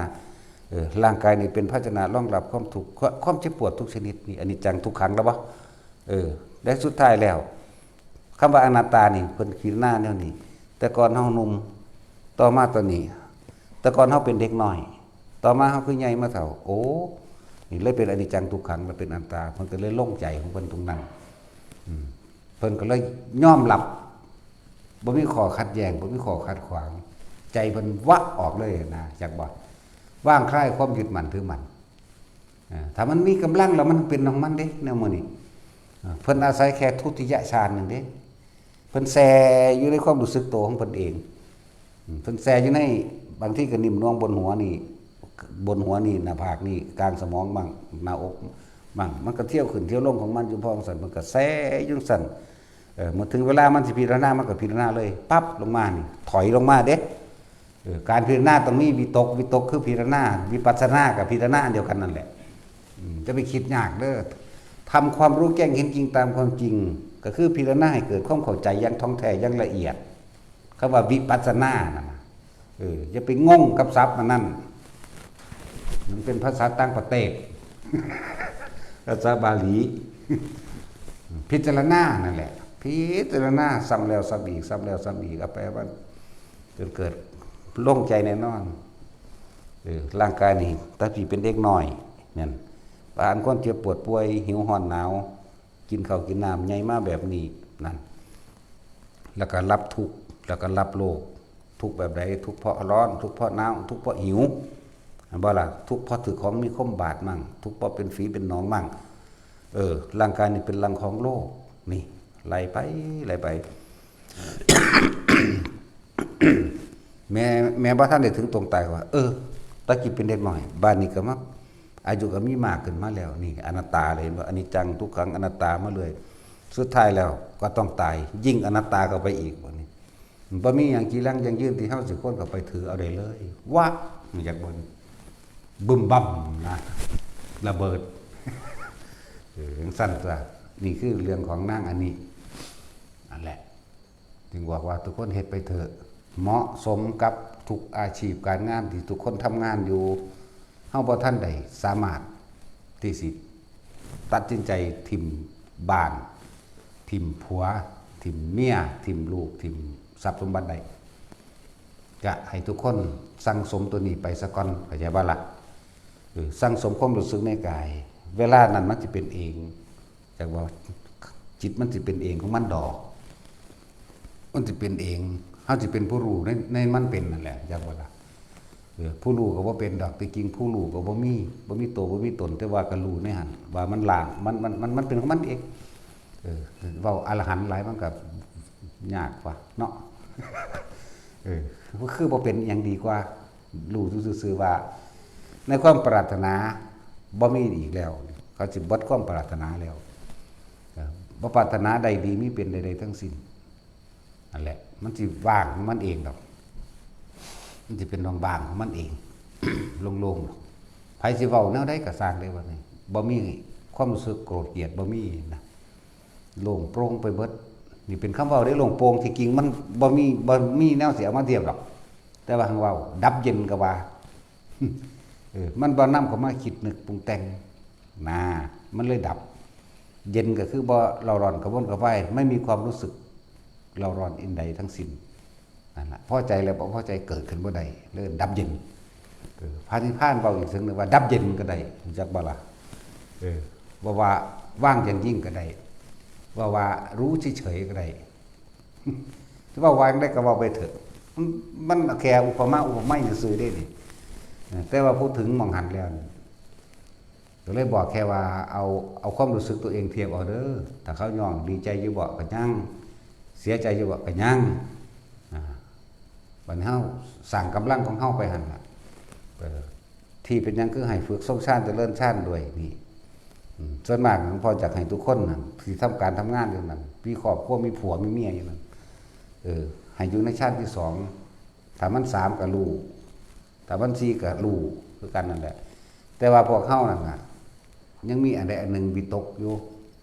ร่างกายนี่เป็นภาชนะรองรับความทุกข์ความเจ็บปวดทุกชนิดนี่อนิจจังทุกขังแล้วบ่และสุดท้ายแล้วคำว่าอนัตตานี่เพิ่นพิจารณาแนวนี้แต่ก่อนเฮาหนุ่มต่อมาตอนนี้แต่ก่อนเฮาเป็นเด็กน้อยต่อมาเฮาคือใหญ่มาเฒ่าโอ้นี่เลยเป็นอนิจจังทุกขังและเป็นอนัตตาเพิ่นก็เลยโล่งใจของเพิ่นตรงนั้นเพิ่นก็เลยยอมรับบ่มีข้อขัดแย้งบ่มีข้อขัดขวางใจเพิ่นวะออกเลยนะจากบ่ว่างคลายความยึดมั่นถือมั่นถ้ามันมีกำลังแล้วมันเป็นของมันเด้แนวมื้อนี้เพิ่นอาศัยแค่ทุติยฌานนึงเด้เพิ่นแซ่อยู่ในความรู้สึกตัวของเพิ่นเองเพิ่นแซ่อยู่ในบางที่ก็นิ่มน่วงบนหัวนี่หน้าผากนี่กลางสมองบ้างหน้าอกบ้างมันก็เที่ยวขึ้นเที่ยวลงของมันอยู่พอสั่นมันก็แซ่อยู่สั่นเมื่อถึงเวลามันสิพิจารณามันก็พิจารณาเลยปั๊บลงมานี่ถอยลงมาเด้การพิจารณาต้องมีวิตกคือพิจารณาวิปัสสนากับพิจารณาอันเดียวกันนั่นแหละจะไปคิดยากเด้อทำความรู้แจ้งเห็นจริงตามความจริงก็คือพิจารณาให้เกิดความเข้าใจอย่างท่องแท้อย่างละเอียดคำว่าวิปัสสนานะอย่าไปงงกับศัพท์นั่นมันเป็นภาษาต่างประเทศภาษาบาลีพิจารณานั่นแหละพิจารณาซ้ำแล้วซ้ำอีกเอาแปลว่าจนเกิดโล่งใจแน่นอนร่างกายนี่ตาผีเป็นเด็กน้อยเนี่ยผ่านความเจ็บปวดป่วยหิวห้อนหนาวกินข้าวกินน้ำใหญ่มาแบบนี้นั่นแล้วก็รับทุกข์แล้วก็รับโลกทุกข์แบบใดทุกข์เพราะร้อนทุกข์เพราะหนาวทุกข์เพราะหิวบ่ล่ะทุกข์เพราะถือของมีคมบาดมั่งทุกข์เพราะเป็นฝีเป็นหนองมั่งร่างกายนี่เป็นรังของโลกนี่ไหลไป แม่บ่ท่านได้ถึงตรงตายว่าตะกี้เป็นเด็กน้อยบ้านนี้ก็มาอายุก็มีมากขึ้นมาแล้วนี่อนัตตาเลยเห็นว่าอนิจจังทุกขังอนัตตามาเลยสุดท้ายแล้วก็ต้องตายยิ่งอนัตตาเข้าไปอีกว่านี้บ่มีหยังจีรังยังยืนที่เฮาสิคนเข้าไปถือเอาได้เลยว่าอยากบ่นบึ้มบั่มนะระเบิดสั้นซะนี่คือเรื่องของนางอันนี้นั่นแหละจึงบอกว่าทุกคนเฮ็ดไปเถอะเหมาะสมกับทุกอาชีพการงานที่ทุกคนทำงานอยู่เฮาบ่ทันได้สามารถที่สิตัดสินใจทิ่มบ้านทิ่มผัวทิ่มเมียทิ่มลูกทิ่มทรัพย์สมบัติใดก็ให้ทุกคนสั่งสมตัวนี้ไปซะก่อนเข้าใจบ่ล่ะสั่งสมความรู้สึกในกายเวลานั้นมันสิเป็นเองจากว่าจิตมันสิเป็นเองของมันดอกมันสิเป็นเองเฮาสิเป็นผู้รู้ในมันเป็นนั่นแหละจากว่าล่ะผู้รู้ก็บ่เป็นดอกแต่จริงผู้รู้ก็บ่มีตัวบ่มีตนแต่ว่าก็รู้ในหั่นว่ามันล่างมันเป็นของมันเอง เว้าอรหันต์หลายมันก็ยากกว่าเนาะก็คือบ่เป็นอย่างดีกว่ารู้ซื่อๆว่าในความปรารถนาบ่มีอีกแล้วเขาสิเบิดความปรารถนาแล้วบ่ปรารถนาใดดีมีเป็นใดๆทั้งสิ้นนั่นแหละมันสิว่างของมันเองดอกมันสิเป็นบางๆของมันเอง โล่งๆไผสิเว้าแนวใดก็สร้างได้ว่านี่บ่มีความรู้สึกโกรธเกลียดบ่มีนะโล่งโปร่งไปเบิดนี่เป็นคำเว้าได้โล่งโปร่งที่จริงมันบ่มีแนวสิเอามาเทียบหรอกแต่ว่าหังเว้าดับเย็นก็ว่า มันบ่นำเข้ามาคิดนึกปรุงแต่งนะมันเลยดับเย็นก็คือบ่เราร้อนกระวนกระวายไม่มีความรู้สึกเราร้อนอินใดทั้งสิ้นนั่นล่ะพอใจแล้วบ่พอใจเกิดขึ้นบ่ได้เลยดับเย็นพระนิพพานเว้าอีกซึ่งนึงว่าดับเย็นก็ได้รู้จักบ่ล่ะว่าว่างอย่างยิ่งก็ได้ว่ารู้เฉยๆก็ได้ถ้าว่าวางได้ก็ว่าไปเถอะมันแค่อุปมาอุปไมยซื่อๆได้นี่แต่ว่าพูดถึงมองหันแล้วก็เลยบอกแค่ว่าเอาความรู้สึกตัวเองเทียบเอาเด้อถ้าเขาย่องดีใจอยู่บ่ก็ยังเสียใจอยู่บ่ก็ยังบัดเฮาสร้างกำลังของเฮาไปหั่นล่ะที่เป็นหยังคือให้ฝึกทรงชาติเจริญชาติด้วยนี่ส่วนมากหลวงพ่ออยากให้ทุกคนนั่นที่ทำการทำงานอยู่นั่นมีครอบครัวมีผัวมีเมียอยู่นั่นให้อยู่ในชาติที่2ถ้ามัน3ก็รู้ถ้ามัน4ก็รู้คือกันนั่นแหละแต่ว่าพวกเฮานั่นน่ะยังมีอันใดอันหนึ่งวิตกอยู่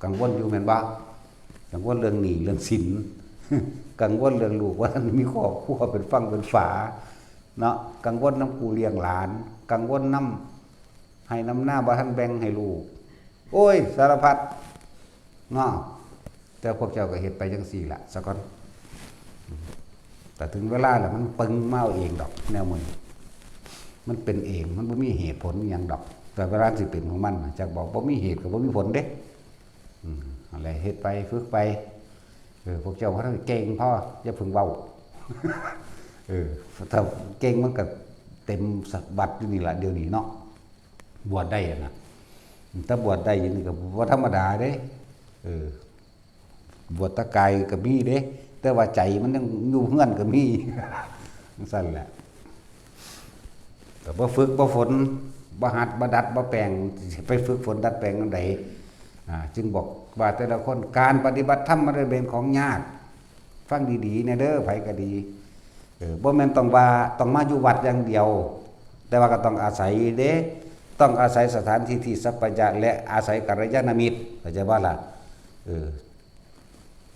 กังวลอยู่แม่นบ่กังวลเรื่องหนี้เรื่องสิน กังวลเรื่องลูกว่าท่านมีครอบครัวเป็นฟังเป็นฝาเนาะกังวลน้ำกูเลี้ยงหลานกังวลน้ำให้น้ำหน้าบ่ท่านแบ่งให้ลูกโอ้ยสารพัดเนาะแต่พวกเจ้าก็เฮ็ดไปจังซี่ล่ะซะก่อนแต่ถึงเวลาแล้วมันปึงมาเอาเองดอกแนวมันเป็นเองมันบ่มีเหตุผลอหย่างดอกแต่เวลาสิเป็นของมันจักบอกบ่มีเหตุก็บ่มีผลเด้อะไรเฮ็ดไปฝึกไปพวกเจ้าว่าเก่งพ่ออย่าพึ่งเว้าถ้าเก่งมันก็เต็มสักบัดอยู่นี่ล่ะเดี๋ยวนี้เนาะบวชได้นะถ้าบวชได้อย่างนี้ก็บ่ธรรมดาเด้บวชตะกายก็มีเด้แต่ว่าใจมันยังอยู่เฮือนก็มีซั่นแหละก็บ่ฝึกบ่ฝนบ่หัดบ่ดัดบ่แปลงไปฝึกฝนดัดแปลงอันใดจึงบอกว่าแต่ละคนการปฏิบัติธรรมมันเป็นของยากฟังดีๆเนี่ยเด้อไผก็ดีบ่แม่นต้องว่าต้องมาอยู่วัดอย่างเดียวแต่ว่าก็ต้องอาศัยเด้ต้องอาศัยสถานที่ที่สัพพยะและอาศัยกัลยาณมิตรเข้าใจบ่ล่ะ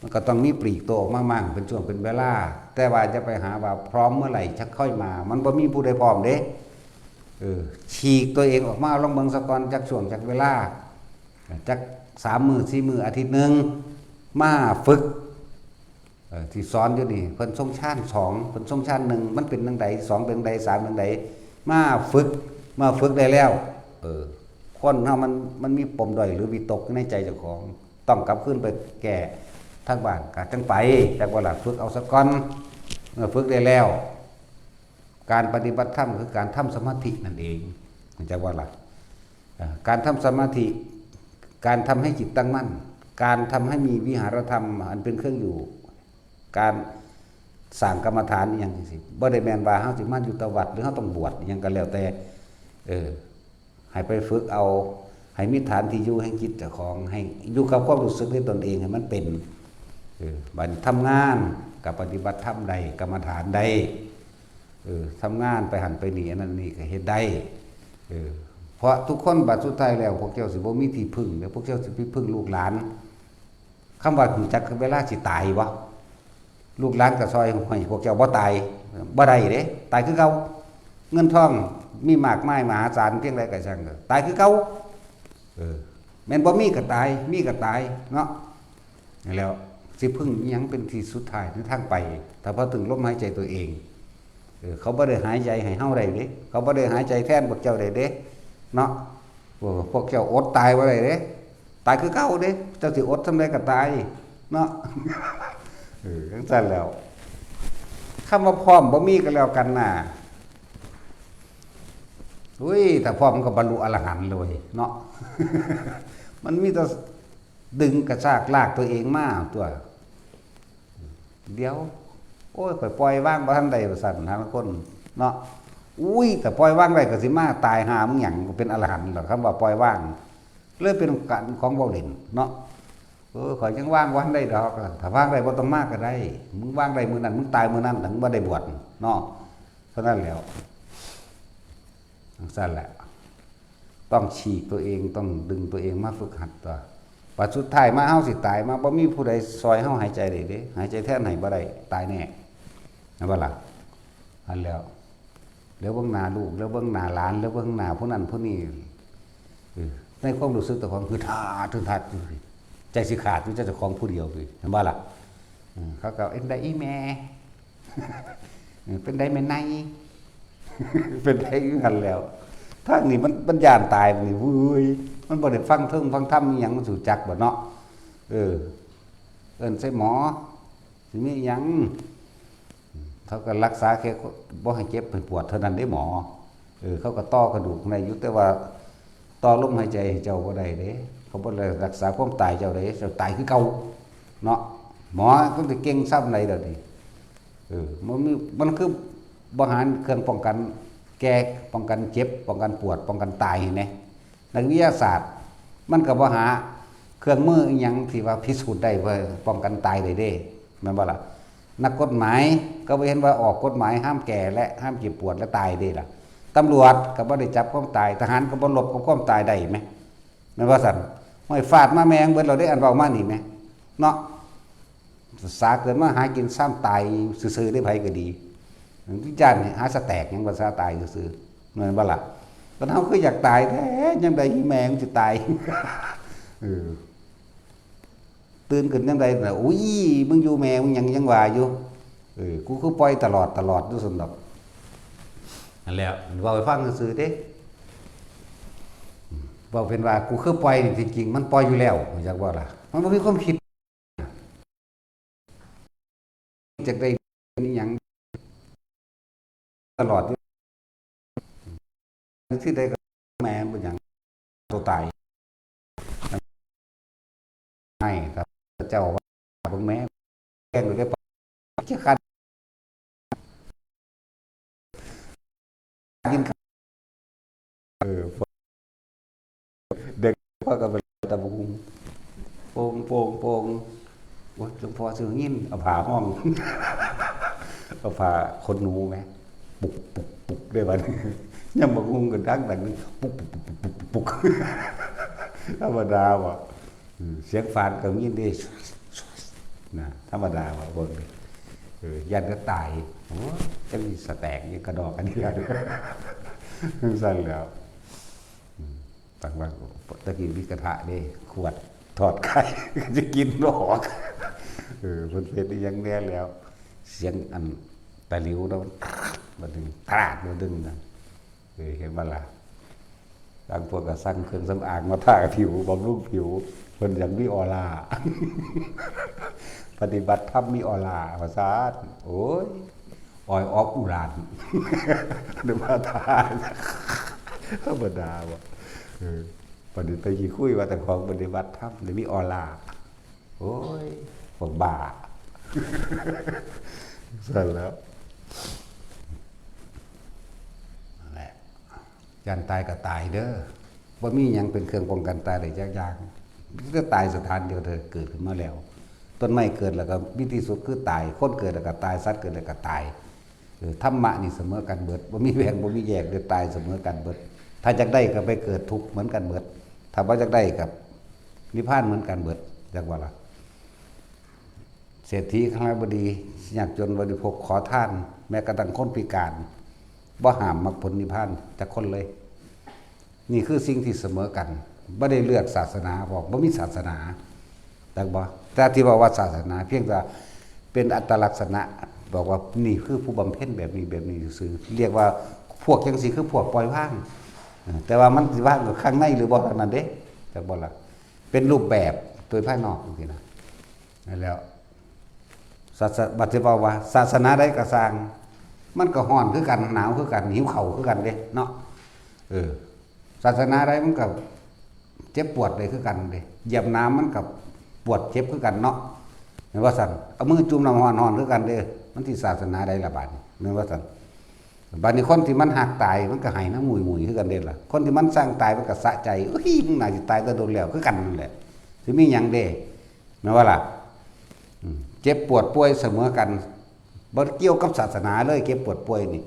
มันก็ต้องมีปลีกตัวออกมากๆเป็นช่วงเป็นเวลาแต่ว่าจะไปหาว่าพร้อมเมื่อไหร่ชักค่อยมามันบ่มีผู้ใดพร้อมเด้ฉีกตัวเองออกมาลองเบิ่งสักก่อนจักช่วงจักเวลาจัก3 มื้อ4 มื้ออาทิตย์นึงมาฝึกที่สอนอยู่นี่เพิ่นทรงฌาน2เพิ่นทรงฌาน1มันเป็นจังได2เป็นจังได3เป็นจังไดมาฝึกได้แล้วคนเฮามันมีปมด้อยหรือวิตกในใจเจ้าของต้องกลับคืนไปแก้ทางบ้านก็จังไปแต่ว่าล่ะฝึกเอาซะก่อนเมื่อฝึกได้แล้วการปฏิบัติธรรมคือการทำสมาธินั่นเองจังว่าล่ะการทำสมาธิการทำให้จิตตั้งมั่นการทำให้มีวิหารธรรมอันเป็นเครื่องอยู่การสร้างกรรมฐานอย่างนี้สิบ่ได้แม่นว่าเฮาสิมาอยู่ตวัดหรือเฮาต้องบวชอย่างก็แล้วแต่ให้ไปฝึกเอาให้มีฐานที่อยู่แห่งจิตเจ้าของให้อยู่กับความรู้สึกในตนเองให้มันเป็นบัดทำงานกับปฏิบัติธรรมใดกรรมฐานใดทำงานไปหันไปนี่อันนั้นนี่ก็เฮ็ดได้เพราะทุกคนบัดสุดท้ายแล้วพวกเจ้าสิบ่มีที่พึ่งเดี๋ยวพวกเจ้าสิไปพึ่งลูกหลานคำว่ารู้จักเวลาสิตายวะลูกหลานก็ซอยให้พวกเจ้าบ่ตายบ่ได้เด้ตายคือเก่าเงินทองมีมากมายมหาศาลเพียงใดก็ช่างตายคือเก่าแม่นบ่มีก็ตายมีก็ตายเนาะแล้วสิพึ่งอิหยังเป็นที่สุดท้ายในทางไปถ้าพอถึงลมหายใจตัวเองเขาบ่ได้หายใจให้เฮาได้เด้เขาบ่ได้หายใจแทนพวกเจ้าได้เด้เนาะพวกเจ้าอดตายบ่ได้เด้ตายคือเก่าเด้เจ้าสิอดทำไดก็ตายเนาะจังซั่นแล้วคำว่าพร้อมบ่มีก็แล้วกันน่ะอุ้ยถ้าพร้อมก็บรรลุอรหันต์เลยเนาะ มันมีแต่ ดึงกระชากลากตัวเองมาตัวเดี๋ยวโอ้ยปล่อยว่างบ่ทันใดว่าซั่นทางคนเนาะอุ้ยแต่ปล่อยว่างได้ก็สิมาตายหามึงหยังเป็นอรหันต์หรอกคำว่าปล่อยว่างเลยเป็นการของเว้าเล่นเนาะข่อยยังว่างวันได้ดอกถ้าว่างได้บ่ต้องมากก็ได้มึงว่างได้มื้อนั้นมึงตายมื้อนั้นถึงบ่ได้บวชเนาะเท่านั้นแล้วสั่นแหละต้องฉีกตัวเองต้องดึงตัวเองมาฝึกหัดตัวปัจสุดท้ายมาเฮาสิตายมาบ่มีผู้ใดซอยเฮาหายใจได้เด้หายใจแทนให้บ่ได้ตายแน่นะบ่ล่ะอันแล้วแล้วเบิ่งหน้าลูกแล้วเบิ่งหน้าหลานแล้วเบิ่งหน้าผู้นั้นผู้นี้ในความรู้สึกตัวของคือท่าทึ่งทัดอยู่ใจสิขาดอยู่เจ้าของผู้เดียวพี่เห็นบ่ล่ะเขาก็เอ็นได้อีแม่เป็นได้แม่ในเป็นได้กันแล้วทางนี้มันย่านตายนี่เว้ยมันบ่ได้ฟังเทิงฟังธรรมอีหยังมันสู่จักบ่เนาะเอิ้นใส่หมอสิมีหยังเขาก็รักษาแค่บ่ให้เจ็บให้ปวดเท่านั้นได้หมอเขาก็ต่อกระดูกในอยู่แต่ว่าต่อลมหายใจให้เจ้าบ่ได้เด้เขาบ่ได้รักษาความตายเจ้าได้เจ้าตายคือเก่าเนาะหมอก็สิเก่งซ้ำใดเด้อนี่มันคือบ่หารเครื่องป้องกันแก้ป้องกันเจ็บป้องกันปวดป้องกันตายแน่นักวิทยาศาสตร์มันก็บ่หาเครื่องมืออีหยังที่ว่าพิสูจน์ได้ว่าป้องกันตายได้เด้แม่นบ่ล่ะนักกฎหมายก็บ่เห็นว่าออกกฎหมายห้ามแก่และห้ามเจ็บปวดและตายเด้ล่ะตำรวจก็บ่ได้จับความตายทหารก็บ่ลบกับความตายได้แม่แม่นว่าซั่นห้อยฟาดมาแมงเบิดเราได้อันเว้ามานี่แม่เนาะสาเกิดมาหากินซ้ำตายซื่อๆได้ไผก็ดีวิจารณ์หาสแตกยังภาษาตายซื่อๆเหมือนบ่ล่ะตอนเฮาคืออยากตายแท้ยังได้แม่มันสิตายตื่นขึ้นจังได๋น่ะอุ้ยมึงอยู่แม่มึงยังว่าอยู่กูคือปล่อยตลอดอยู่ซั่นดอกนั่นแหละเว้าให้ฟังซื่อๆเด้เว้าเป็นว่ากูคือปล่อยนี่จริงๆมันปล่อยอยู่แล้วจักบ่ล่ะมันบ่มีความคิดจักได้นี่หยังตลอดที่ใดก็แม่เป็นอย่างตัวตายให้ครับเจ้าว่าเบิ่งแม่แกงอยู่ได้ปะจะคันกินเด็กพ่อก็ไปตะบุงโป่งว่าหลวงพ่อซื้อยินเอาผ้าห้องเอาผ้าคนหนูไหมปุกได้บัดยังบ่งงกันดังปุกธรรมดาบ่เสียงฟานก็ยินดีนะธรรมดาบ่เบิ่งยันก็ตายโอ้จังสแตกนี่กระดอกอันนี้แล้วสั่นแล้วตั้งว่าตะกี้วิกระทะเด้ขวดทอดไข่จะกินบ่ออกเพิ่นเฮ็ดอีหยังแน่แล้วเสียงอันตะหลิวแล้วมันดึงตราดมันดึงนะเห็นบ่ล่ะบางพวกก็สั่งเครื่องสำอางมาทาผิวบำรุงผิวเพิ่นอย่างมีออร่าปฏิบัติธรรมมีออร่าภาษาโอ้ยออยออฟอุรานนึกว่าทาธรรมดาบ่ปฏิบัติกี่คุยว่าแต่ของปฏิบัติธรรมมีออร่าโอ้ยพวกบ้าเสร็จแล้วยันตายก็ตายเด้อบ่มีหยังเป็นเครื่องป้องกันตายได้จักอย่างก็ตายสถานเดียวเธอเกิดขึ้นมาแล้วต้นไม้เกิดแล้วก็วิธีสุดคือตายคนเกิดแล้วก็ตายสัตว์เกิดแล้วก็ตายธรรมะนี่เสมอกันเบิดบ่มีแบ่งบ่มีแยกเด้อตายเสมอกันเบิดถ้าจักได้ก็ไปเกิดทุกข์เหมือนกันเบิดถ้าบ่จักได้กับนิพพานเหมือนกันเบิดจักว่าล่ะเศรษฐีข้างบดียากจนบริโภคขอทานแม้กระทั่งคนพิการบ่ห้ามมรรคผลนิพพานจักคนเลยนี่คือสิ่งที่เสมอกันบ่ได้เลือกศาสนาบอกบ่มีศาสนาแต่บ่แต่ที่บอกว่าศาสนาเพียงแต่เป็นอัตลักษณะบอกว่านี่คือผู้บำเพ็ญแบบนี้ซื่อเรียกว่าพวกจังซี่คือพวกปล่อยว่างแต่ว่ามันสิว่างอยู่ข้างในหรือบ่เท่านั้นเด้จักบ่ล่ะเป็นรูปแบบโดยภายนอกจังซี่นะนั่นแล้วบัดสิบอกว่าศาสนาใดก็สร้างมันก็ร้อนคือกันหนาวคือกันหิวข้าวคือกันเด้เนาะศาสนาใดมันก็เจ จ็บปวดเลยคือกันเด้เหยียบน้ำมันกับปวดเจ็บคือกันเนาะแม่นว่าซั่นเอามือจุ่มน้ำร้อนๆคือกันเด้มันที่ศาสนาใดล่ะบาดนี้แม่นว่าซั่นบัดนี้คนที่มันหักตายมันก็ให้น้ำมุยๆคือกันเด้ล่ะคนที่มันสร้างตายมันก็สะใจเอ้ยมึงน่าสิตายแต่โดนแล้วคือกันนั่นแหละสิมีหยังเด้แม่นว่าล่ะเจ็บปวดป่วยเสมอกันบ่เกี่ยวกับศาสนาเลยเจ็บปวดป่วยนี่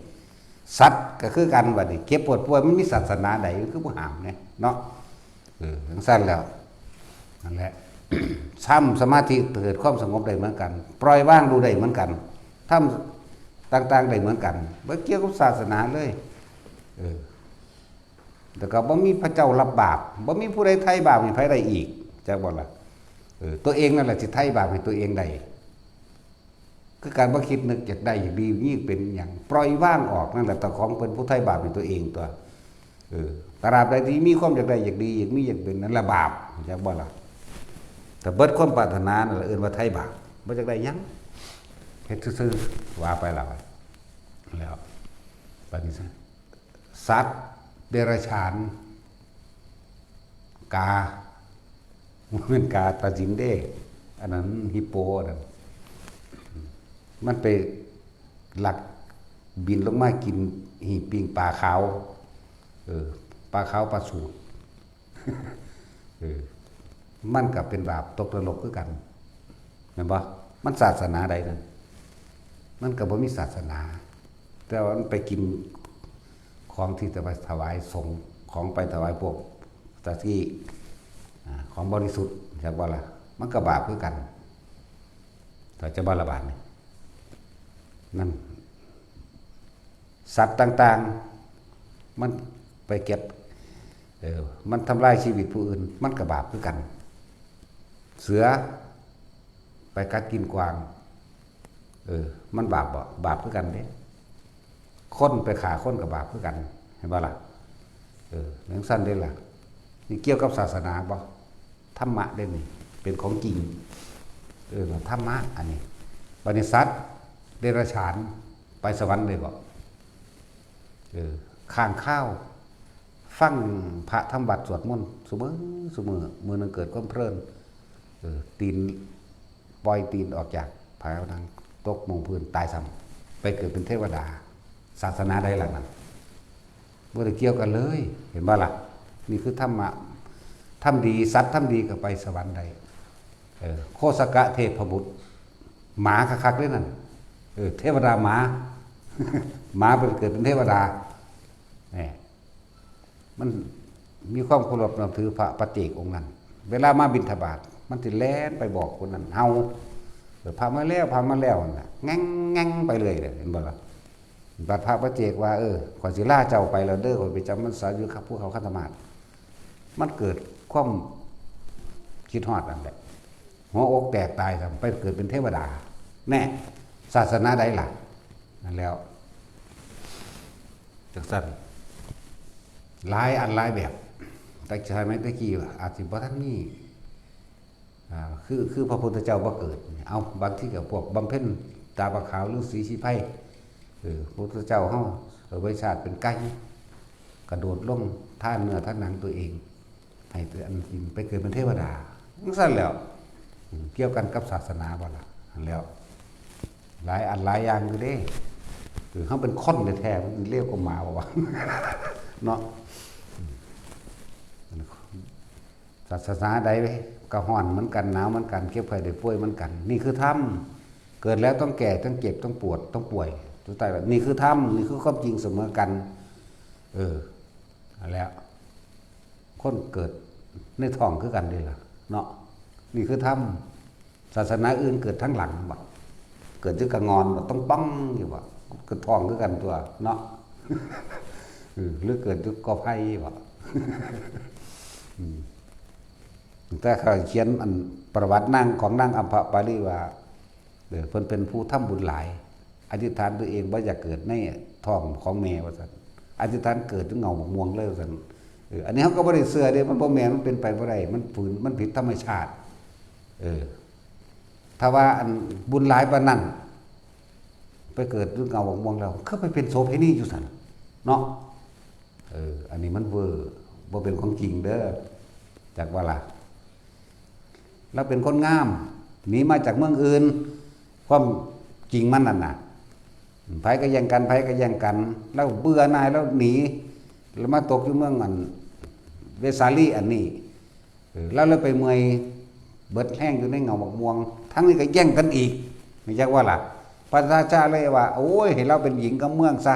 สัตว์ก็คือกันบัดนี้เจ็บปวดป่วยมันมีศาสนาใดคือบ่ห้ามเนี่ยเนาะจังซั่นแล้วนั่นแหละทำสมาธิเกิดความสงบได้เหมือนกันปล่อยว่างดูได้เหมือนกันทำต่างๆได้เหมือนกันบ่เกี่ยวกับศาสนาเลยแต่ก็บ่มีพระเจ้ารับบาปบ่มีผู้ใดไถ่บาปให้ไผได้อีกจักบ่ล่ะตัวเองนั่นแหละสิไถ่บาปให้ตัวเองได้คือการบ่คิดนึกอยากได้อย่างดียิ่งเป็นอย่างปล่อยว่างออกนั่นแหละตะของเป็นผู้ไถ่บาปให้ตัวเองตัวตราบใดที่มีความอยากได้อยากดีอยากมีอยากเป็นนั่นละบาปจักบ่ล่ะแต่เบิดความปรารถนานั่นแหละเอิ้นว่าไถ่บาปบ่อยากได้หยังเฮ็ดซื่อๆว่าไปแล้วบัดนี้สัตว์เดรัจฉานกามันกาตาจินเด้อันนั้นฮิปโปนั่นมันไปหลักบินลงมากินหีปิงปลาขาวปลาขาวปลาสูตรมันก็เป็นบาปตกนรกคือกันเห็นบ่มันศาสนาใดนั่นมันก็บ่มีศาสนาแต่ว่ามันไปกินของที่จะไปถวายสงฆ์ของไปถวายพวกสถานที่ของบริสุทธิ์ใช่บ่ล่ะมันก็บาปคือกันแต่จะบ่ละบาปนี่นั่นสัตว์ต่างๆมันไปเก็บมันทำลายชีวิตผู้อื่นมันก็บาปคือกันเสือไปกัดกินกวางมันบาปบ่บาปคือกันเด้คนไปฆ่าคนกับบาปคือกันเห็นบ่ล่ะเรื่องสั้นเด้ล่ะนี่เกี่ยวกับศาสนาบ่ธรรมะเด้นี่เป็นของจริงธรรมะอันนี้บัดนี้สัตว์เดรัจฉานไปสวรรค์เลยบ่ข้างข้าวฟังพระทำบัตรสวดมนต์ซุมื้อมื้อนึงเกิดความเพลินตีนปล่อยตีนออกจากผายนังตกมงพื้นตายซ้ำไปเกิดเป็นเทวดาศาสนาใดหลังนั้นบ่ได้เกี่ยวกันเลยเห็นบ่ล่ะนี่คือธรรมะทำดีสัตว์ทำดีก็ไปสวรรค์ได้โคสกะเทพบุตรหมาคักๆเลยนั่นเทวดาหมาหมาไปเกิดเป็นเทวดาเนี่ยมันมีความเคารพนับถือพระปัจเจกองค์นั้นเวลามาบิณฑบาตมันสิแล่นไปบอกคนนั้นเฮาพามาแล้วน่ะแง่งไปเลยเห็นบ่ล่ะบัดพระปัจเจกว่าขอยสิลาเจ้าไปแล้วเด้อขอยไปจำพรรษาอยู่กับภูเขาคันธมาศมันเกิดความคิดฮอดนั่นแหละหัวอกแตกตายซะไปเกิดเป็นเทวดาแน่ศาสนาใดล่ะนั่นแล้วจังซั่นหลายอันหลายแบบแต่ใช่ไหมตะกี้อาจสิบ่ทันมีคือพระพุทธเจ้าบ่เกิดเอาบางที่ก็พวกบำเพ็ญตาบะขาวฤาษีชีไพพระพุทธเจ้าเฮาไว้ชาติเป็นไก่กระโดดลงท่าเนื้อท่าหนังตัวเองให้อันกินไปเกิดเป็นเทวดาจังซั่นแล้วเกี่ยวกันกับศาสนาบ่ล่ะแล้วหลายอันหลายอย่างอยู่เด้เฮาเป็นคนแท้ๆมันเรียกว่าหมาบ่วะเนาะศาสนาใดก็ร้อนเหมือนกันหนาวเหมือนกันเก็บไข้ได้ป่วยเหมือนกันนี่คือธรรมเกิดแล้วต้องแก่ต้องเจ็บต้องปวดต้องป่วยสุดท้ายนี่คือธรรมนี่คือความจริงเสมอกันแล้วคนเกิดในท้องคือกันเด้ล่ะเนาะนี่คือธรรมศาสนาอื่นเกิดทั้งหลังบ่เกิดอยู่กะงอนต้องป้องอยู่บ่เกิดท้องคือกันตัวเนาะหรือเกิดอยู่กอไผ่บ่แต่เขาเขียนอันประวัตินางของนางอัมพปาลีว่าเพิ่นเป็นผู้ทำบุญหลายอธิษฐานตัวเองว่าอยากเกิดในท้องของแม่ว่าซั่นอธิษฐานเกิดถึงเงาหมอกม่วงเลยว่าซั่นอันนี้เขาก็บ่ได้เชื่อเด้มันบ่แม่นมันเป็นไปบ่ได้มันฝืนมันผิดธรรมชาติถ้าว่าอันบุญหลายปานนั้นไปเกิดถึงเงาหมอกม่วงแล้วเขาไปเป็นโสเภณีอยู่ซั่นเนาะอันนี้มันเวอร์บ่เป็นของจริงเด้อ จากว่าล่ะเราเป็นคนงามหนีมาจากเมืองอื่นความจริงมันนั่นน่ะไผก็แย่งกันไผก็แย่งกันแล้วเบื่อหน่ายแล้วหนีแล้วมาตกอยู่เมืองอันเวสาลีอันนี้แล้วเลยไปเมื่อยเบิดแห้งอยู่ในเงาหมอกม่วงทั้งนี้ก็แย่งกันอีกไม่ใช่ว่าล่ะพระราชาเลยว่าโอ้ยให้เราเป็นหญิงกับเมืองซะ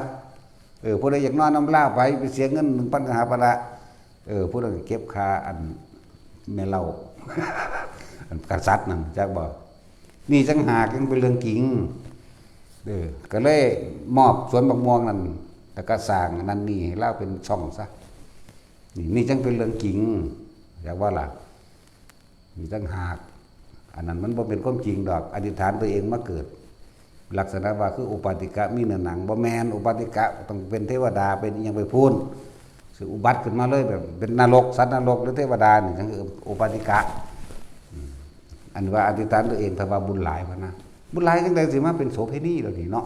ผู้ใดอยากนอนน้ำลาไปเสียเงิน1,000 กหาปณะผู้ใดเก็บค่าอันแม่เล่า อันกษัตริย์นั่นจักบอกนี่จังหากยังเป็นเรื่องจริงก็เลยมอบสวนบักม่วงนั่นแล้วก็สร้างนั่นนี่ให้เล่าเป็นช่องซะนี่จังเป็นเรื่องจริงอยากว่าล่ะนี่จังหากอันนั้นมันบ่เป็นความจริงดอกอธิษฐานตัวเองมาเกิดลักษณะว่าคืออุปาติกะมีเนื้อหนังบ่แมนอุปาติกะต้องเป็นเทวดาเป็นยังไปพูนสิอุบัติขึ้นมาเลยแบบเป็นนรกสัตว์นรกหรือเทวดานี่จังคืออุปาติกะอันว่าอธิษฐานตัวเองถ้าว่าบุญหลายพะนะบุญหลายจังได๋สิมาเป็นโสเภณีแล้วนี่เนาะ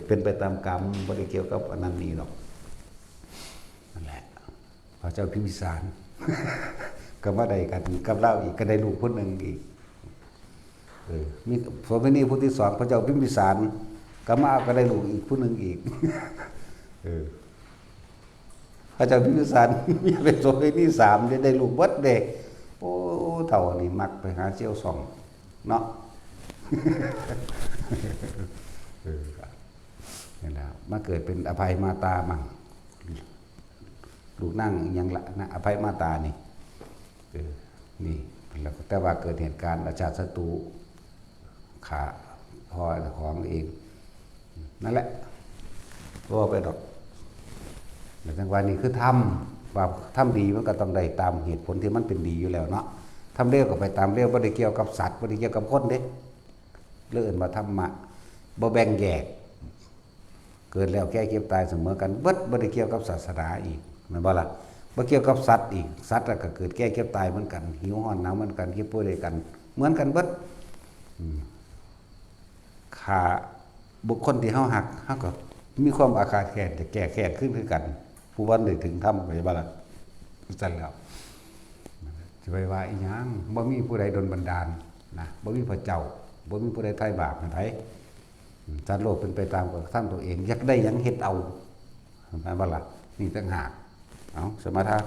เป็นไปตามกรรมบ่ได้เกี่ยวกับอันนั้นนี่หรอกนั่นแหละพระเจ้าพิมพิสาร ก็มาได้กันกับเล่าอีกก็ได้ลูกคนหนึ่งอีกมีโสเภณีผู้ที่สองพระเจ้าพิมพิสารก็มาก็ได้ลูกอีกผู้หนึ่งอีกพระเจ้าพิมพิสารมีเป็นโสเภณี3ได้ลูกเบิดเด้โอ้เท่านี่มักไปหาเชี่ยวส่องเนาะนี่แหละมาเกิดเป็นอภัยมาตามั่งลูกนั่งยังละนะอภัยมาตานี่นี่แล้วแต่ว่าเกิดเหตุการณ์อาชาติศัตรูขาพ่อของเองนั่นแหละก็ไปดอกแต่จังหวะนี้คือทำว่าทำดีมันก็ต้องได้ตามเหตุผลที่มันเป็นดีอยู่แล้วเนาะทำเร็วก็ไปตามเร็วไม่ได้เกี่ยวกับสัตว์ไม่ได้เกี่ยวกับคนเด้เลื่อนมาธรรมะบ่แบ่งแยกเกิดแล้วแก่เก็บตายเสมอกันเบิดบ่ได้เกี่ยวกับศาสนาอีกแม่นบ่ล่ะบ่เกี่ยวกับสัตว์อีกสัตว์ก็เกิดแก่เก็บตายเหมือนกันหิวร้อนหนาวเหมือนกันเก็บป่วยด้วยกันเหมือนกันเบิดขาบุคคลที่เฮาหักเฮาก็มีความอาฆาตแค้นจะแก้แค้นขึ้นคือกันผู้วันได้ถึงธรรมไปบ่ล่ะซั่นแล้วจะไปว่าอีหยังบ่มีผู้ใดดลบันดาลนะบ่มีพระเจ้าบ่มีผู้ใดไถ่บาปให้ไผสัตว์โลกเป็นไปตามกับท่านตัวเองอยากได้หยังเฮ็ดเอาแม่นบ่ล่ะนี่ต่างหากเอาสมาทาน